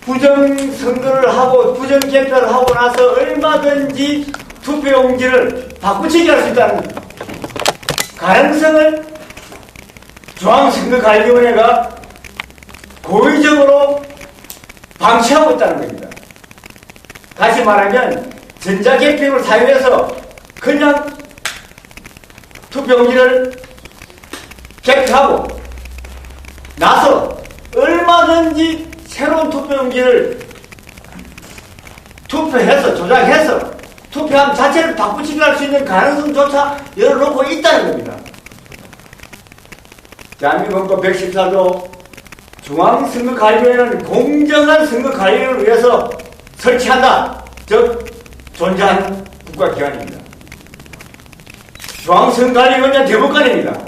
부정선거를 하고 부정개표를 하고 나서 얼마든지 투표용지를 바꾸치기 할 수 있다는 가능성을 중앙선거관리위원회가 고의적으로 방치하고 있다는 겁니다. 다시 말하면 전자개표를 사용해서 그냥 투표용지를 개표하고 나서 얼마든지 새로운 투표용지를 투표해서 조작해서 투표함 자체를 바꾸치기 할 수 있는 가능성조차 열어놓고 있다는 겁니다. 대한민국 114조 중앙선거관리위원회는 공정한 선거관리를 위해서 설치한다. 즉 존재하는 국가기관입니다. 중앙선거관리위원회는 대법관입니다.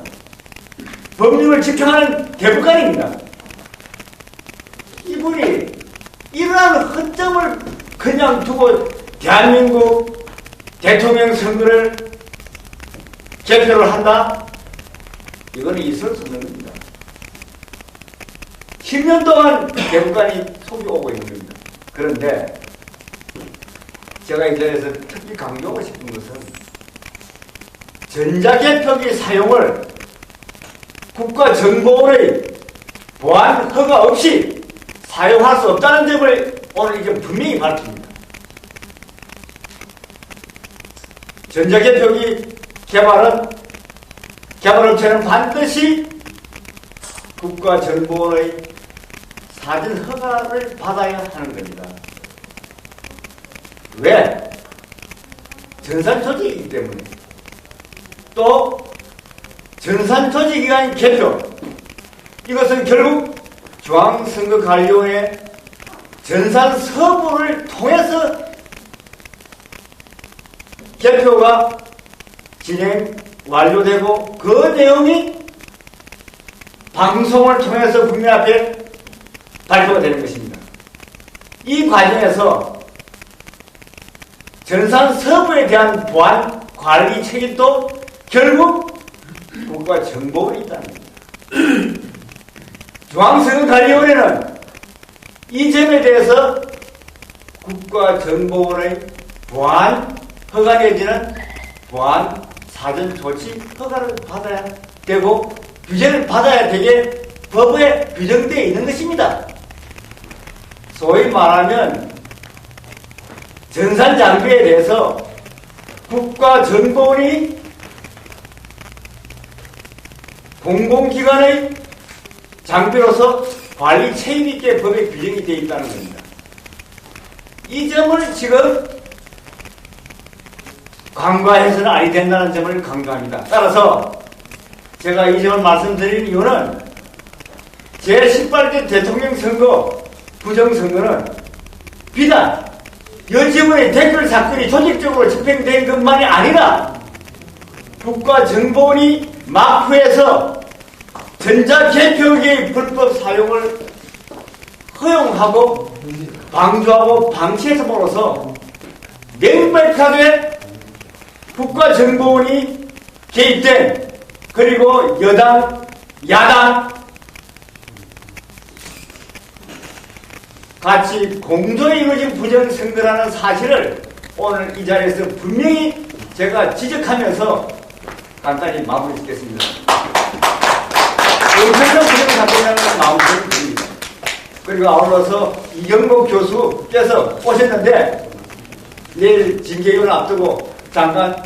법률을 지켜하는 대법관입니다. 이분이 이러한 허점을 그냥 두고 대한민국 대통령 선거를 개표를 한다? 이거는 있을 수 없는 겁니다. 10년 동안 대법관이 속이 오고 있는 겁니다. 그런데 제가 이 자리에서 특히 강조하고 싶은 것은 전자개표기 사용을 국가정보원의 보안 허가 없이 사용할 수 없다는 점을 오늘 이제 분명히 밝힙니다. 전자개표기 개발업체는 반드시 국가정보원의 사전 허가를 받아야 하는 겁니다. 왜? 전산조직이기 때문에. 또 전산조직이 아닌 개표, 이것은 결국 중앙선거관리위원회 전산서부를 통해서 개표가 진행 완료되고 그 내용이 방송을 통해서 국민 앞에 발표가 되는 것입니다. 이 과정에서 전산서부에 대한 보안 관리 책임도 결국 국가정보원이 있다는 겁니다. 중앙선거관리위원회는 이 점에 대해서 국가정보원의 보안 허가 내지는 보안 사전 조치 허가를 받아야 되고 규제를 받아야 되게 법에 규정되어 있는 것입니다. 소위 말하면 전산 장비에 대해서 국가정보원이 공공기관의 장비로서 관리 책임 있게 법에 규정이 되어 있다는 겁니다. 이 점을 지금 간과해서는 아니 된다는 점을 강조합니다. 따라서 제가 이 점을 말씀드린 이유는 제18대 대통령 선거 부정선거는 비단 여지문의 댓글 사건이 조직적으로 집행된 것만이 아니라 국가정보원이 마쿠에서 전자개표기의 불법 사용을 허용하고 방조하고 방치해서으로써 명백하게 국가정보원이 개입된, 그리고 여당, 야당 같이 공조에 이루어진 부정선거라는 사실을 오늘 이 자리에서 분명히 제가 지적하면서 간단히 마무리 짓겠습니다. 엄청난 부정사건이라는 마음을 드립니다. 그리고 아울러서 이경복 교수께서 오셨는데 내일 징계위원을 앞두고 잠깐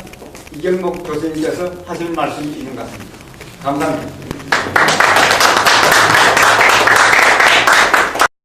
이경복 교수님께서 하실 말씀이 있는 것 같습니다. 감사합니다.